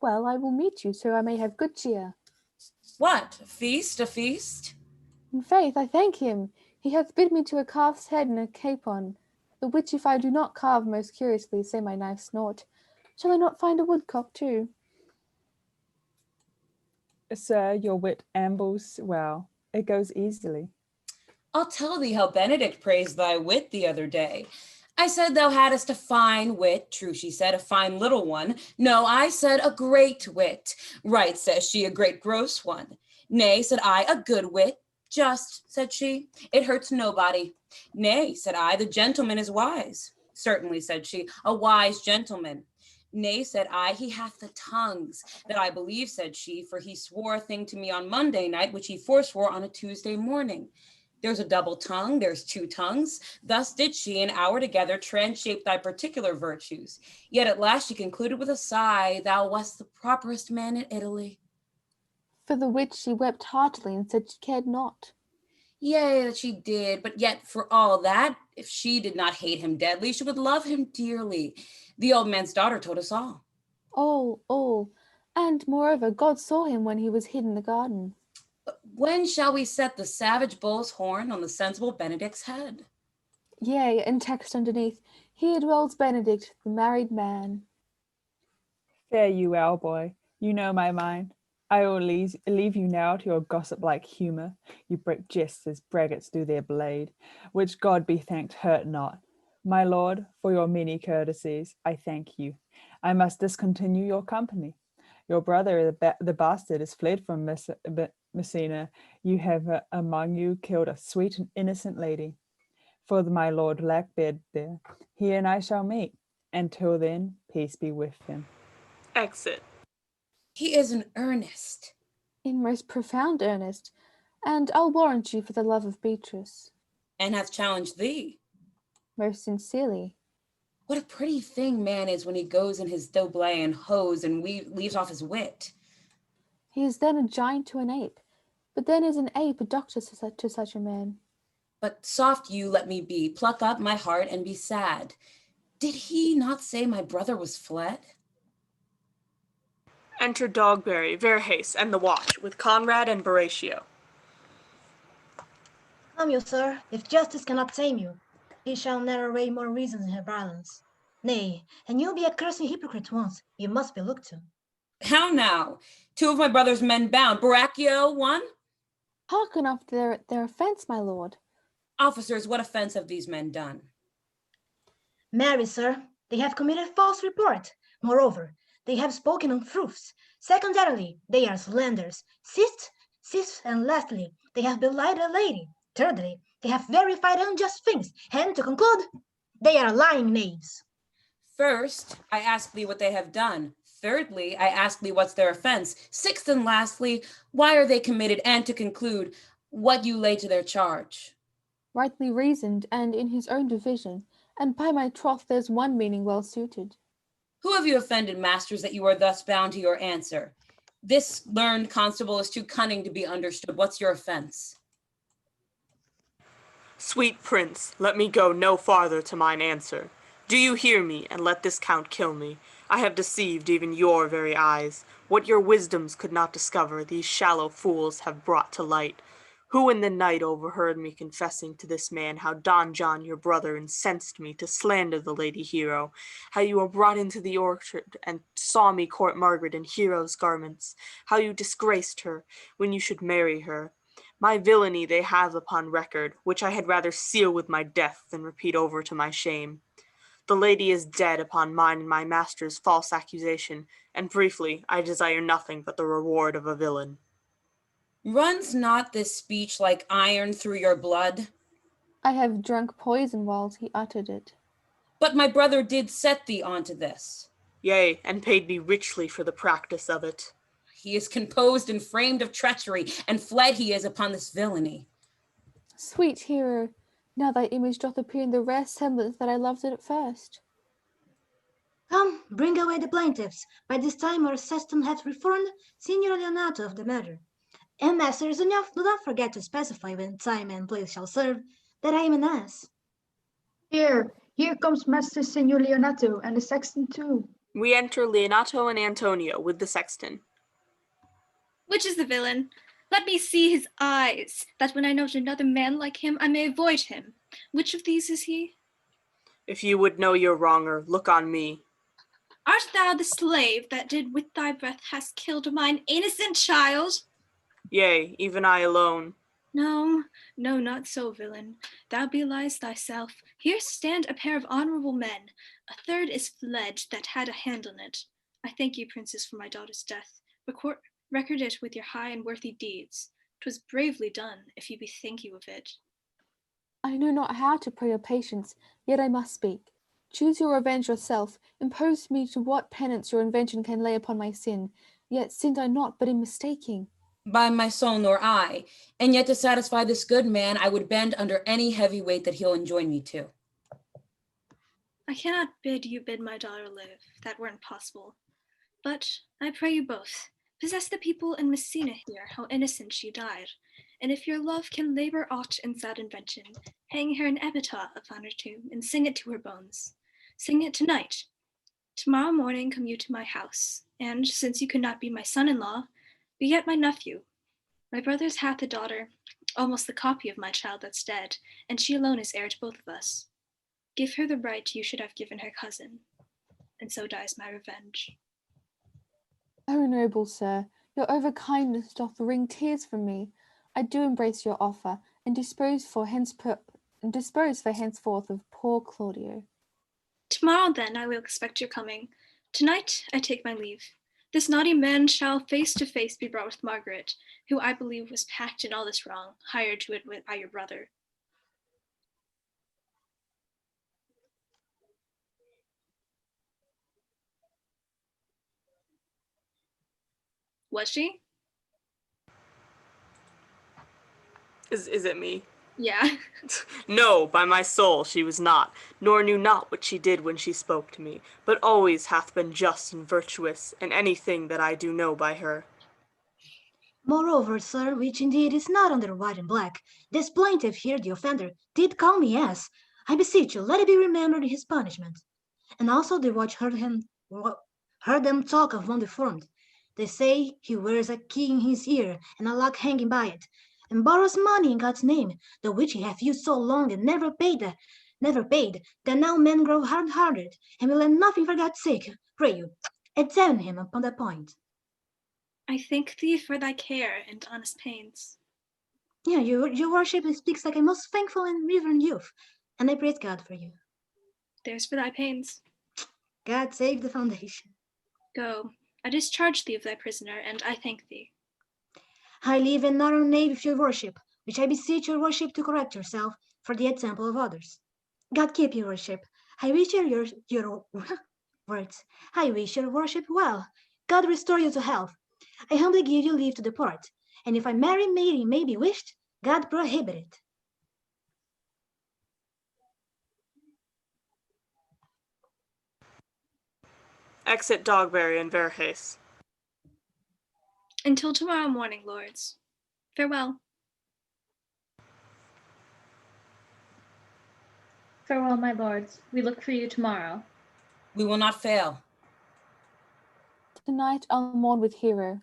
Well, I will meet you, so I may have good cheer. What, a feast? In faith, I thank him. He hath bid me to a calf's head and a capon, the which if I do not carve most curiously, say my knife snort. Shall I not find a woodcock too? Sir, your wit ambles well. It goes easily. I'll tell thee how Benedict praised thy wit the other day. I said thou hadst a fine wit. True, she said, a fine little one. No, I said a great wit. Right, says she, a great gross one. Nay, said I, a good wit. Just, said she, it hurts nobody. Nay, said I, the gentleman is wise. Certainly, said she, a wise gentleman. Nay, said I, he hath the tongues. That I believe, said she, for he swore a thing to me on Monday night, which he forswore on a Tuesday morning. There's a double tongue, there's two tongues. Thus did she and hour together transhape thy particular virtues. Yet at last she concluded with a sigh, thou wast the properest man in Italy. For the which she wept heartily and said she cared not. Yea, that she did, but yet for all that, if she did not hate him deadly, she would love him dearly. The old man's daughter told us all. All. And moreover, God saw him when he was hid in the garden. But when shall we set the savage bull's horn on the sensible Benedict's head? Yea, and text underneath, here dwells Benedict, the married man. Fare you well, boy. You know my mind. I will leave you now to your gossip-like humour. You break jests as braggarts do their blade, which God be thanked hurt not. My lord, for your many courtesies, I thank you. I must discontinue your company. Your brother, the bastard, is fled from Messina. You have among you killed a sweet and innocent lady. For my lord lack bed there. He and I shall meet. Until then, peace be with him. Exit. He is in earnest. In most profound earnest, and I'll warrant you for the love of Beatrice. And hath challenged thee. Most sincerely. What a pretty thing man is when he goes in his doublet and hose and leaves off his wit. He is then a giant to an ape, but then is an ape a doctor to such a man. But soft you let me be, pluck up my heart and be sad. Did he not say my brother was fled? Enter Dogberry, Verhace, and the watch, with Conrad and Horatio. Come you, sir, if justice cannot tame you, he shall never weigh more reasons in her violence. Nay, and you'll be a cursing hypocrite once, you must be looked to. How now? Two of my brother's men bound, Baracchio one? Hearken after their offence, my lord. Officers, what offence have these men done? Marry, sir, they have committed false report. Moreover, they have spoken untruths. Secondarily, they are slanders. Sixth, and lastly, they have belied a lady. Thirdly, they have verified unjust things. And to conclude, they are lying knaves. First, I ask thee what they have done. Thirdly, I ask thee what's their offense. Sixth and lastly, why are they committed? And to conclude, what you lay to their charge. Rightly reasoned, and in his own division, and by my troth there's one meaning well suited. Who have you offended, masters, that you are thus bound to your answer? This learned constable is too cunning to be understood. What's your offense? Sweet prince, let me go no farther to mine answer. Do you hear me, and let this count kill me? I have deceived even your very eyes. What your wisdoms could not discover, these shallow fools have brought to light. Who in the night overheard me confessing to this man how Don John your brother incensed me to slander the Lady Hero, how you were brought into the orchard and saw me court Margaret in Hero's garments, how you disgraced her when you should marry her. My villainy they have upon record, which I had rather seal with my death than repeat over to my shame. The lady is dead upon mine and my master's false accusation, and briefly, I desire nothing but the reward of a villain. Runs not this speech like iron through your blood? I have drunk poison whiles he uttered it. But my brother did set thee onto this. Yea, and paid me richly for the practice of it. He is composed and framed of treachery, and fled he is upon this villainy. Sweet hero, now thy image doth appear in the rare semblance that I loved it at first. Come, bring away the plaintiffs. By this time our sexton hath reformed Signor Leonato of the matter. And masters, do not forget to specify when time and place shall serve, that I am an ass. Here comes Master Signor Leonato, and the sexton too. We enter Leonato and Antonio with the sexton. Which is the villain? Let me see his eyes, that when I note another man like him, I may avoid him. Which of these is he? If you would know your wronger, look on me. Art thou the slave that did with thy breath hast killed mine innocent child? Yea, even I alone. No, not so, villain. Thou beliest thyself. Here stand a pair of honorable men. A third is fled that had a hand on it. I thank you, princess, for my daughter's death. Record it with your high and worthy deeds. 'Twas bravely done, if you bethink you of it. I know not how to pray your patience, yet I must speak. Choose your revenge yourself. Impose to me to what penance your invention can lay upon my sin. Yet sinned I not, but in mistaking. By my soul, nor I. And yet to satisfy this good man, I would bend under any heavy weight that he'll enjoin me to. I cannot bid you bid my daughter live. That were impossible. But I pray you both, possess the people in Messina here how innocent she died, and if your love can labor aught in sad invention, hang her an epitaph upon her tomb, and sing it to her bones. Sing it tonight. Tomorrow morning come you to my house, and since you could not be my son-in-law, be yet my nephew. My brother's hath a daughter, almost the copy of my child that's dead, and she alone is heir to both of us. Give her the right you should have given her cousin, and so dies my revenge. O noble sir, your overkindness doth wring tears from me. I do embrace your offer, and dispose for henceforth of poor Claudio. Tomorrow then I will expect your coming. Tonight I take my leave. This naughty man shall face to face be brought with Margaret, who I believe was packed in all this wrong, hired to it by your brother. Was she? Is it me? Yeah. No, by my soul, she was not, nor knew not what she did when she spoke to me, but always hath been just and virtuous, and anything that I do know by her. Moreover, sir, which indeed is not under white and black, this plaintiff here, the offender, did call me ass. I beseech you, let it be remembered his punishment. And also the watch heard them talk of one deformed. They say he wears a key in his ear and a lock hanging by it, and borrows money in God's name, the which he hath used so long and never paid, that now men grow hard-hearted, and will let nothing for God's sake. Pray you, examine him upon that point. I thank thee for thy care and honest pains. Yeah, your worship speaks like a most thankful and reverend youth, and I praise God for you. There's for thy pains. God save the foundation. Go, I discharge thee of thy prisoner, and I thank thee. I leave a narrow knave of your worship, which I beseech your worship to correct yourself for the example of others. God keep your worship. I wish your words. I wish your worship well. God restore you to health. I humbly give you leave to depart, and if I marry maiden may be wished, God prohibit it. Exit Dogberry and Verhace. Until tomorrow morning, lords. Farewell. Farewell, my lords. We look for you tomorrow. We will not fail. Tonight I'll mourn with Hero.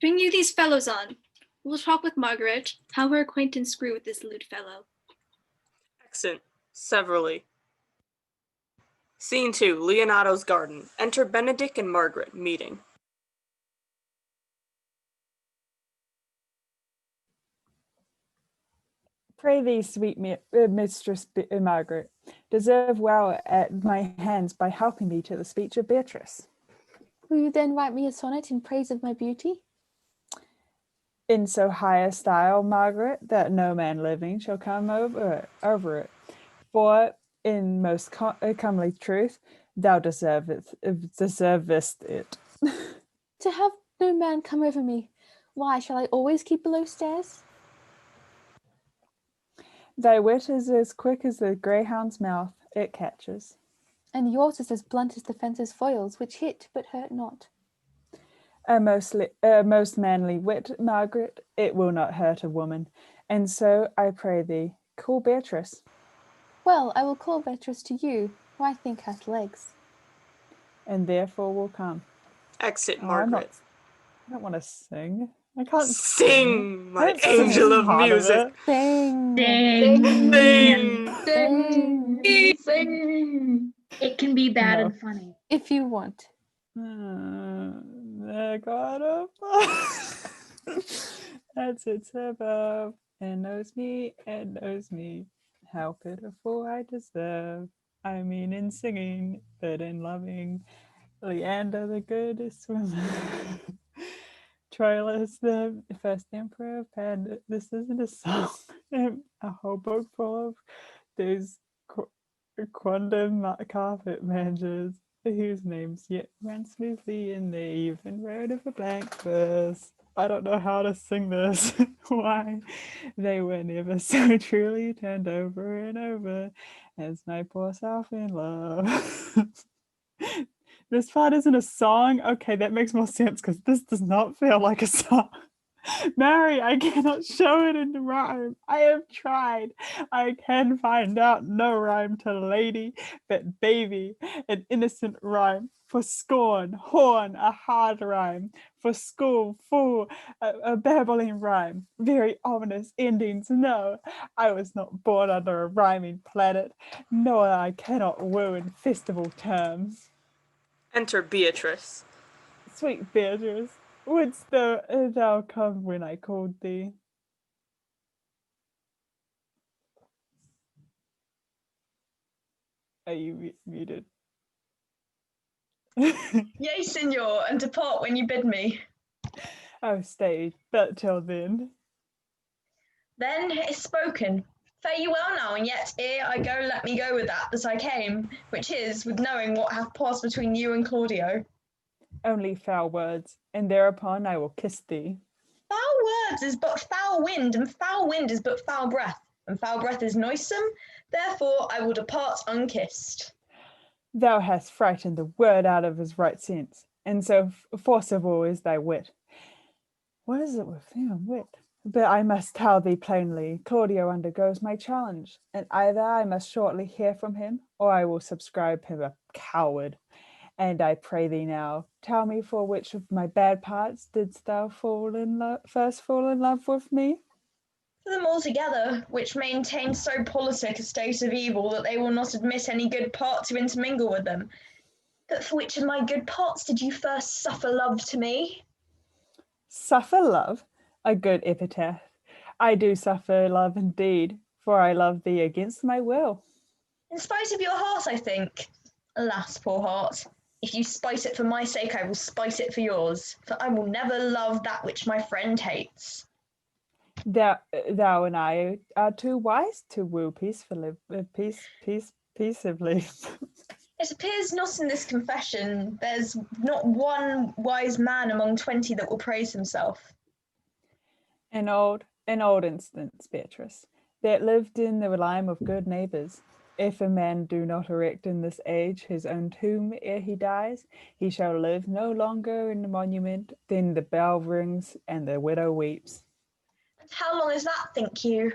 Bring you these fellows on. We'll talk with Margaret, how her acquaintance grew with this lewd fellow. Exit severally. Scene 2, Leonato's garden. Enter Benedict and Margaret, meeting. Pray thee, sweet mistress Margaret, deserve well at my hands by helping me to the speech of Beatrice. Will you then write me a sonnet in praise of my beauty? In so high a style, Margaret, that no man living shall come over it. For in most comely truth, thou deservest it. To have no man come over me, why shall I always keep below stairs? Thy wit is as quick as the greyhound's mouth, it catches. And yours is as blunt as the fencer's foils, which hit but hurt not. A most manly wit, Margaret, it will not hurt a woman. And so, I pray thee, call Beatrice. Well, I will call Beatrice to you, who I think hath legs. And therefore will come. Exit Oh, Margaret. I don't want to sing. I can't Sing, my I don't angel sing of part of music. it. Sing! Sing! Sing. Sing, sing. It can be bad No. and funny. If you want. The God of that's its above and knows me and knows me. How pitiful I deserve. I mean in singing, but in loving. Leander the goodest swimmer. Troilus the first emperor of Pan. This isn't a song. A whole book full of those quondam carpet managers whose names yet ran smoothly, and they even wrote of a blank verse. I don't know how to sing this. Why they were never so truly turned over and over as my poor self in love. This part isn't a song. Okay, that makes more sense because this does not feel like a song. Mary, I cannot show it in the rhyme. I have tried. I can find out no rhyme to lady, but baby, an innocent rhyme. For scorn, horn, a hard rhyme. For school, fool, a babbling rhyme. Very ominous endings, no. I was not born under a rhyming planet, nor I cannot woo in festival terms. Enter Beatrice. Sweet Beatrice, wouldst thou come when I called thee? Are you muted? Yea, Signor, and depart when you bid me. Oh, stay, but till then. Then it is spoken. Fare you well now, and yet ere I go, let me go with that I came, which is with knowing what hath passed between you and Claudio. Only foul words, and thereupon I will kiss thee. Foul words is but foul wind, and foul wind is but foul breath, and foul breath is noisome. Therefore I will depart unkissed. Thou hast frightened the word out of his right sense, and so forcible is thy wit. What is it with thee and wit? But I must tell thee plainly, Claudio undergoes my challenge, and either I must shortly hear from him, or I will subscribe him a coward. And I pray thee now, tell me for which of my bad parts didst thou first fall in love with me? For them all together, which maintain so politic a state of evil that they will not admit any good part to intermingle with them. But for which of my good parts did you first suffer love to me? Suffer love? A good epithet. I do suffer love indeed, for I love thee against my will. In spite of your heart, I think. Alas, poor heart, if you spite it for my sake, I will spite it for yours, for I will never love that which my friend hates. Thou and I are too wise to woo peaceably. It appears not in this confession. There's not one wise man among 20 that will praise himself. An old instance, Beatrice, that lived in the rime of good neighbours. If a man do not erect in this age his own tomb ere he dies, he shall live no longer in the monument than the bell rings and the widow weeps. And how long is that, think you?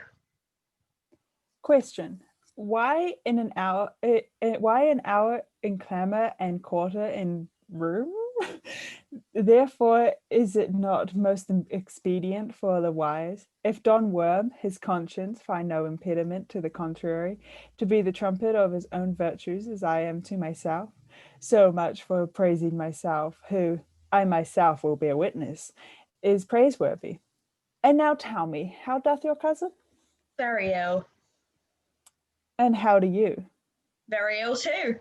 Question: Why an hour in clamour and quarter in room? Therefore is it not most expedient for the wise, if Don Worm, his conscience, find no impediment to the contrary, to be the trumpet of his own virtues as I am to myself? So much for praising myself, who, I myself will bear witness, is praiseworthy. And now tell me, how doth your cousin? Very ill. And how do you? Very ill too.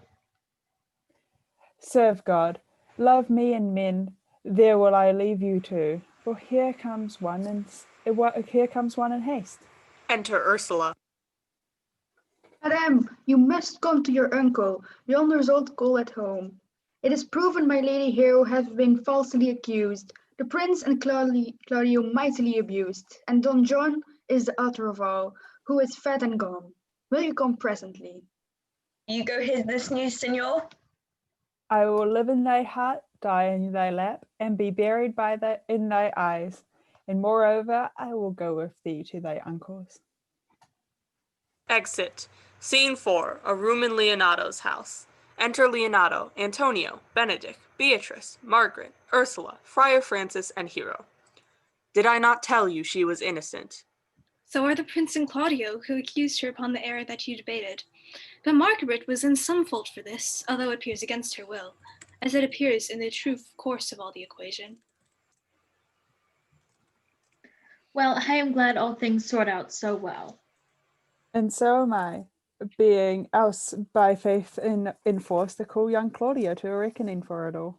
Serve God, love me and men, there will I leave you too, for here comes one in haste. Enter Ursula. Madame, you must come to your uncle, yonder's old call at home. It is proven my lady hero has been falsely accused, the prince and Claudio mightily abused, and Don John is the utter of all, who is fed and gone. Will you come presently? You go hear this news, Signor? I will live in thy heart, die in thy lap, and be buried in thy eyes. And moreover, I will go with thee to thy uncle's. Exit. Scene 4. A room in Leonato's house. Enter Leonato, Antonio, Benedict, Beatrice, Margaret, Ursula, Friar Francis, and Hero. Did I not tell you she was innocent? So are the prince and Claudio, who accused her upon the error that you debated. But Margaret was in some fault for this, although it appears against her will, as it appears in the true course of all the equation. Well, I am glad all things sort out so well. And so am I, being else by faith enforced to call young Claudio to a reckoning for it all.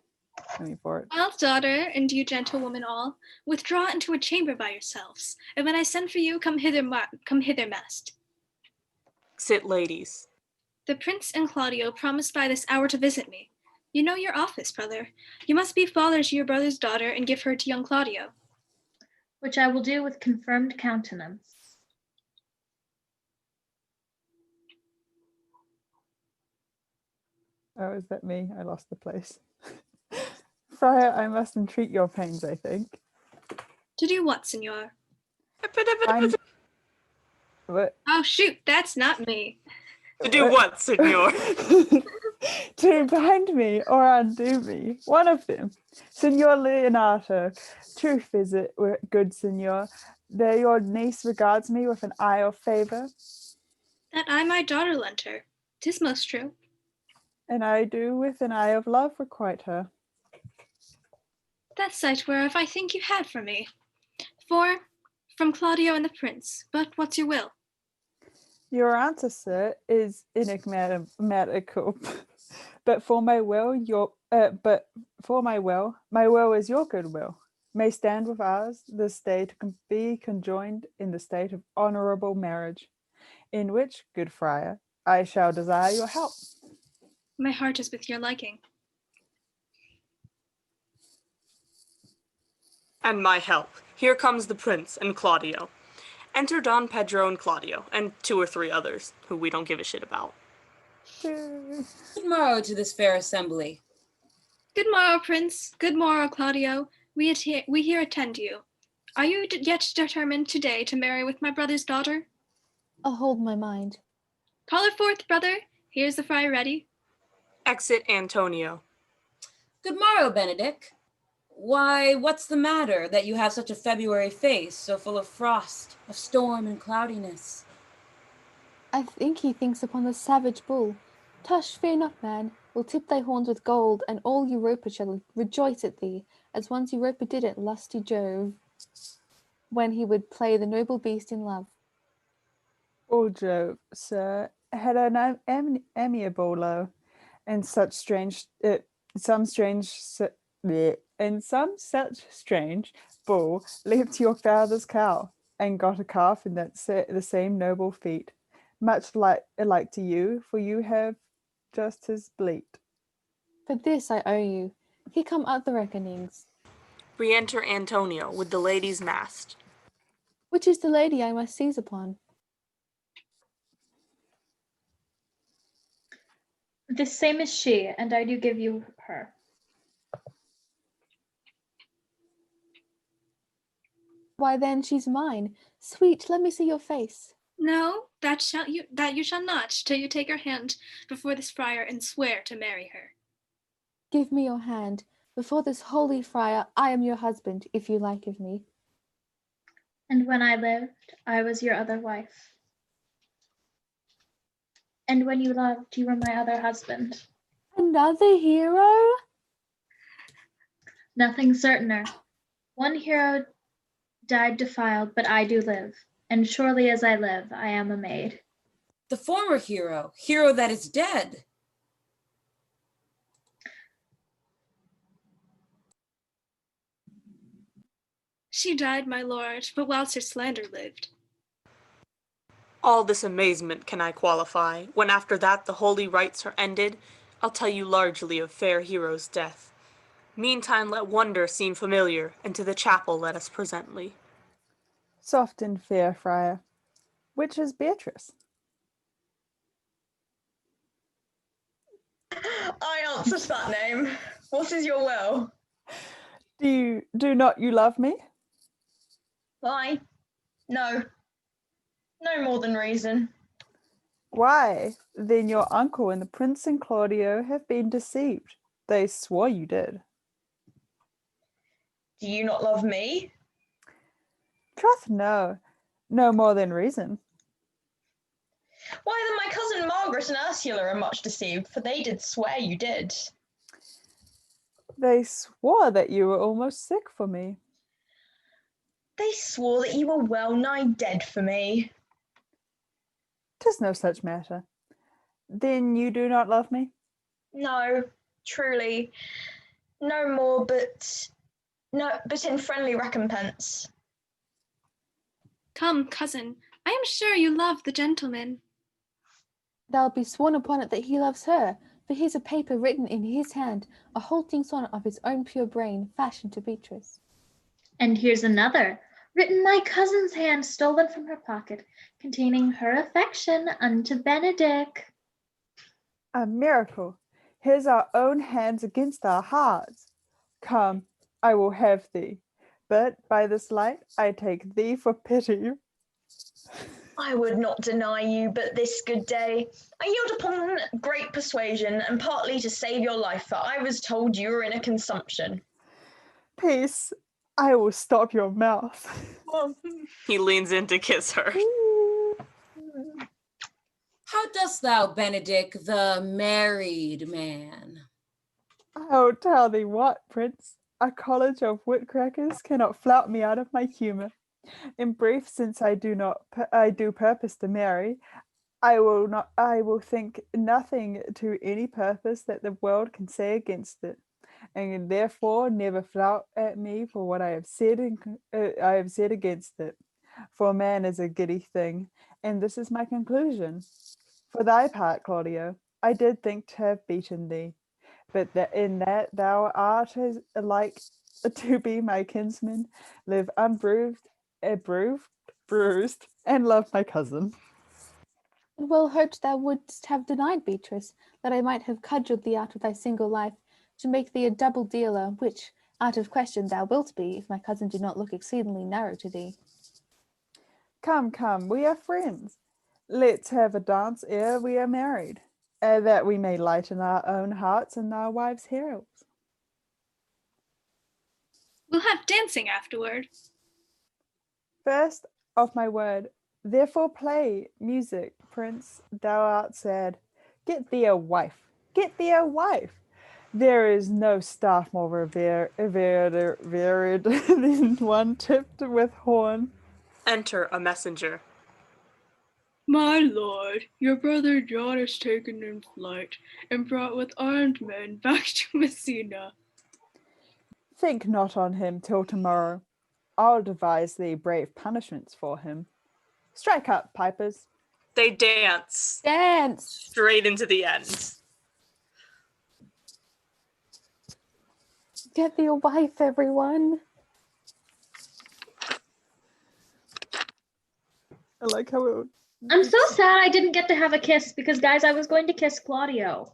Well, daughter, and you gentlewomen all, withdraw into a chamber by yourselves, and when I send for you, come hither mast. Sit, ladies. The prince and Claudio promised by this hour to visit me. You know your office, brother. You must be father to your brother's daughter and give her to young Claudio. which I will do with confirmed countenance. Oh, is that me? I lost the place. Friar, I must entreat your pains, I think. To do what, senor? I'm... What? Oh, shoot, that's not me. To do what, senor? To bind me or undo me, one of them. Senor Leonato, truth is it, good senor, that your niece regards me with an eye of favour? That I my daughter lent her. 'Tis most true. And I do with an eye of love requite her. That sight whereof I think you had for me. For, from Claudio and the prince, but what's your will? Your answer, sir, is enigmatical. But for my will, my will is your good will. May stand with ours, the state be conjoined in the state of honourable marriage, in which, good friar, I shall desire your help. My heart is with your liking. And my help. Here comes the prince and Claudio. Enter Don Pedro and Claudio, and 2 or 3 others, who we don't give a shit about. Good morrow to this fair assembly. Good morrow, prince. Good morrow, Claudio. We here attend you. Are you yet determined today to marry with my brother's daughter? I'll hold my mind. Call her forth, brother. Here's the friar ready. Exit Antonio. Good morrow, Benedict. Why, what's the matter that you have such a February face, so full of frost, of storm and cloudiness? I think he thinks upon the savage bull. Tush, fear not, man. We'll tip thy horns with gold, and all Europa shall rejoice at thee, as once Europa did at lusty Jove, when he would play the noble beast in love. Oh, Jove, sir, had an amiable low, and such strange, some such strange bull leaped your father's cow, and got a calf in that the same noble feat, much like to you, for you have just his bleat. For this I owe you. Here come other reckonings. Re-enter Antonio with the lady's mast. Which is the lady I must seize upon? This same is she, and I do give you her. Why then she's mine. Sweet, let me see your face. No, that you shall not, till you take her hand before this friar and swear to marry her. Give me your hand. Before this holy friar, I am your husband, if you like of me. And when I lived, I was your other wife. And when you loved, you were my other husband. Another hero? Nothing certainer. One hero died defiled, but I do live. And surely as I live, I am a maid. The former hero that is dead. She died, my lord, but whilst her slander lived. All this amazement can I qualify, when after that the holy rites are ended, I'll tell you largely of fair hero's death. Meantime let wonder seem familiar, and to the chapel let us presently. Soft and fair, friar. Which is Beatrice? I answer to that name. What is your will? Do not you love me? Why? No. No more than reason. Why? Then your uncle and the prince and Claudio have been deceived. They swore you did. Do you not love me? Troth, no. No more than reason. Why, then my cousin Margaret and Ursula are much deceived, for they did swear you did. They swore that you were almost sick for me. They swore that you were well nigh dead for me. 'Tis no such matter. Then you do not love me? No, truly. No more, but in friendly recompense. Come, cousin, I am sure you love the gentleman. Thou'll be sworn upon it that he loves her, for here's a paper written in his hand, a halting sonnet of his own pure brain, fashioned to Beatrice. And here's another, written my cousin's hand, stolen from her pocket, containing her affection unto Benedict. A miracle. Here's our own hands against our hearts. Come, I will have thee. But by this light I take thee for pity. I would not deny you but this good day. I yield upon great persuasion, and partly to save your life, for I was told you were in a consumption. Peace, I will stop your mouth. He leans in to kiss her. How dost thou, Benedict, the married man? I'll tell thee what, Prince. A college of witcrackers cannot flout me out of my humour. In brief, since I do purpose to marry, I will think nothing to any purpose that the world can say against it, and therefore never flout at me for what I have said against it. For man is a giddy thing, and this is my conclusion. For thy part, Claudio, I did think to have beaten thee, but that in that thou art as like to be my kinsman, live unbruised, bruised, and love my cousin. Well hoped thou wouldst have denied, Beatrice, that I might have cudgelled thee out of thy single life, to make thee a double dealer, which, out of question, thou wilt be, if my cousin do not look exceedingly narrow to thee. Come, we are friends. Let's have a dance ere we are married, that we may lighten our own hearts and our wives' heroes. We'll have dancing afterward. First, of my word, therefore play music, Prince, thou art sad. Get thee a wife, get thee a wife. There is no staff more revered than one tipped with horn. Enter a messenger. My lord, your brother John is taken in flight and brought with armed men back to Messina. Think not on him till tomorrow. I'll devise thee brave punishments for him. Strike up, pipers. They dance. Dance! Straight into the end. Get thee a wife, everyone. I like how it. I'm so sad I didn't get to have a kiss because, guys, I was going to kiss Claudio.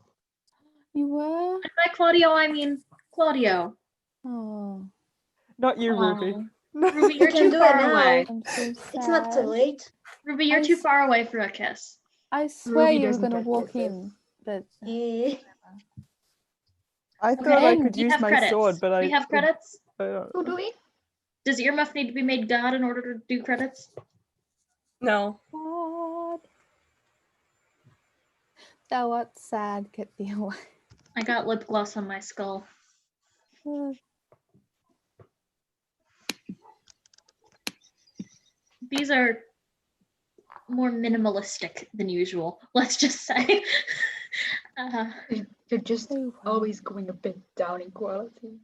You were? And by Claudio, I mean Claudio. Oh, Not you, Ruby. Ruby, you're can too do it far now. away. I'm so sad. It's not too late. Ruby, you're too far away for a kiss. I swear Ruby you were doesn't going to get walk kisses. in, but Eh. I thought Okay, I could we use have my credits. sword, but We have credits. Who do we? Does Earmuff need to be made God in order to do credits? No. God. Thou art sad, get thee a wife. I got lip gloss on my skull. These are more minimalistic than usual, let's just say. You're just So always going a bit down in quality.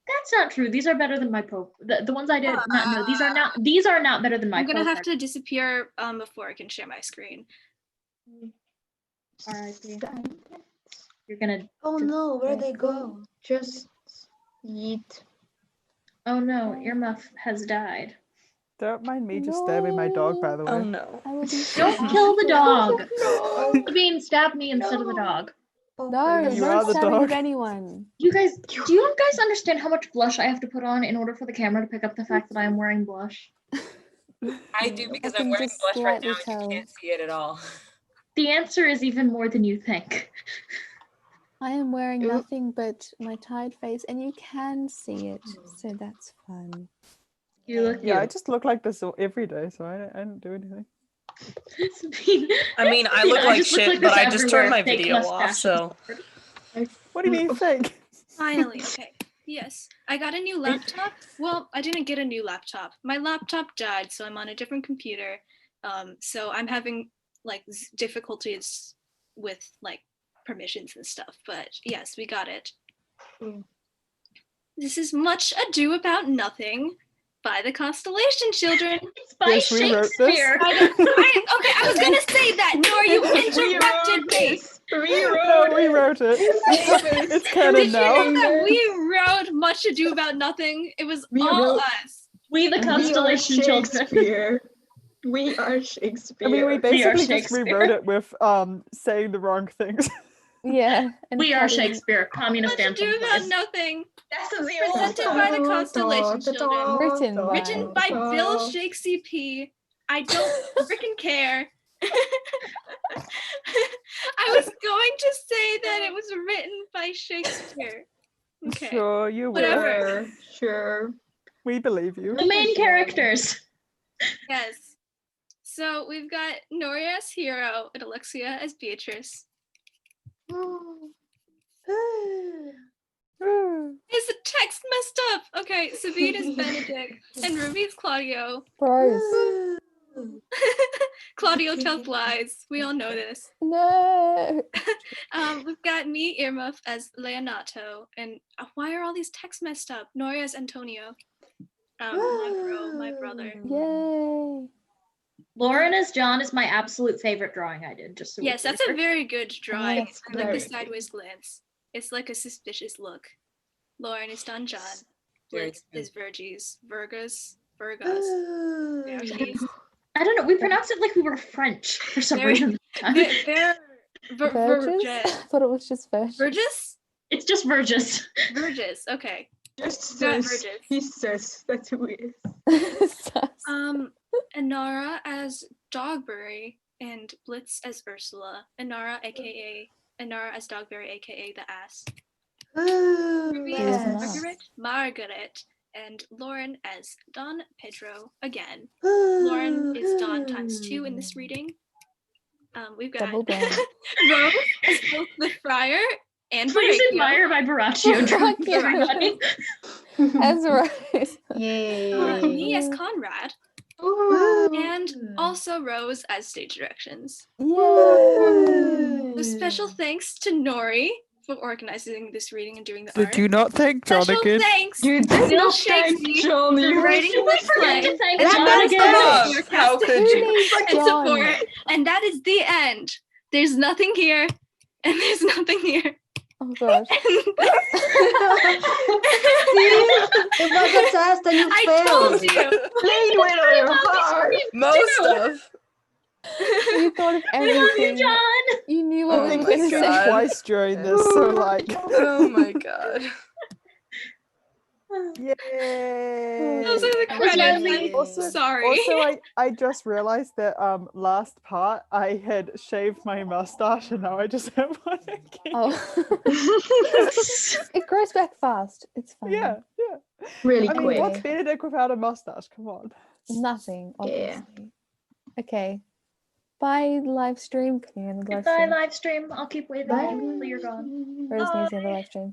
That's not true. These are better than my pro. The ones I did. No, these are not. These are not better than my. I'm gonna pro have to disappear before I can share my screen. R.I.P. You're gonna. Oh no, where'd they go? Just eat. Oh no, Earmuff has died. Don't mind me just stabbing my dog, by the way. Oh no. I will be Don't sad. kill the dog. No. Sabine, stab me instead of the dog. No, You no are the stabbing of dog. anyone. You guys, do you guys understand how much blush I have to put on in order for the camera to pick up the fact that I am wearing blush? I do because I I'm can wearing just blush right now slightly and you tell. can't see it at all. The answer is even more than you think. I am wearing Ooh. nothing but my tired face, and you can see it, so that's fun. You look. Yeah, I just look like this every day, so I don't do anything. Sabine, I mean, I Sabine, look like just look shit, this but I just everywhere. turned my Fake video off, mustache. so. What do you think? Finally, okay. Yes, I got a new laptop. Well, I didn't get a new laptop. My laptop died, so I'm on a different computer. So I'm having like difficulties with like permissions and stuff. But yes, we got it. Mm. This is Much Ado About Nothing by the Constellation Children. It's by Yes, we wrote this. Shakespeare. I was gonna say that, Nora. You interrupted me. No, we wrote it. It's canon Did you now. know that we wrote Much Ado About Nothing? It was We all wrote- us. We the Constellation children. Shakespeare. We are Shakespeare. I mean, we We are basically just Shakespeare. rewrote it with saying the wrong things. Yeah. And We are cutting- Shakespeare, communist What to do anthem about plays. nothing. Death of the Presented author. by the Constellation children. Written Written by Bill Shakespeare P. I don't freaking care. I was going to say that it was written by Shakespeare. Okay. Sure, you will. Whatever. Sure. We believe you. The main characters. Yes. So we've got Noria as Hero and Alexia as Beatrice. Is the text messed up? Okay, Sabine is Benedict and Ruby's Claudio. Bros. Claudio tells lies. We all know this. No. We've got me, Earmuff, as Leonato, and why are all these texts messed up? Noria as Antonio. My brother. Yay. Lauren as John is my absolute favorite drawing I did. Just so Yes, that's a very good drawing. Yes, I like the very sideways glance. It's like a suspicious look. Lauren is Don John. Very Blitz true. is Virgis. Virgos. I don't know. We pronounce it like we were French for some They're- reason. Virgis? I thought it was just Virgis. Virgis? It's just Virgis. Virgis, okay. Just Not says. Virgis. He says that's who he is. Sus. Inara as Dogberry and Blitz as Ursula. Inara as Dogberry, aka the ass. Ruby as Yes. Margaret, and Lauren as Don Pedro again. Lauren is Don ×2 in this reading. We've got Double down. Rose as both the Friar and Please Veracchio. admire my Baraccio drawing, everybody. That's right. Yay. Me as Conrad, and also Rose as stage directions. Yay. So special thanks to Nori for organizing this reading and doing the Did art. you not thank John Special again? thanks You to did Bill not thank Shakespeare John. for You writing this Forget play. to thank and John John's again. love. How could Who you? needs And John? support. And that is the end. There's nothing here, and there's nothing here. Oh gosh. It was a test and you I failed. told you. Lead winner. Hard. Most of. You thought of everything. John. You knew what Oh we were my going to God. say. Twice during this, so like, Oh my god. yay! Those are the That was credits. lovely. I'm Also- sorry. Also, I just realized that last part I had shaved my mustache and now I just have one again. Oh. It grows back fast. It's fine. Yeah. Really I mean, quick. what's Benedict without a mustache? Come on. Nothing, Yeah. obviously. Okay. Bye, live stream. Can you end the live Goodbye, stream? live stream. I'll keep waving at you until you're gone. Rose needs to end the live stream.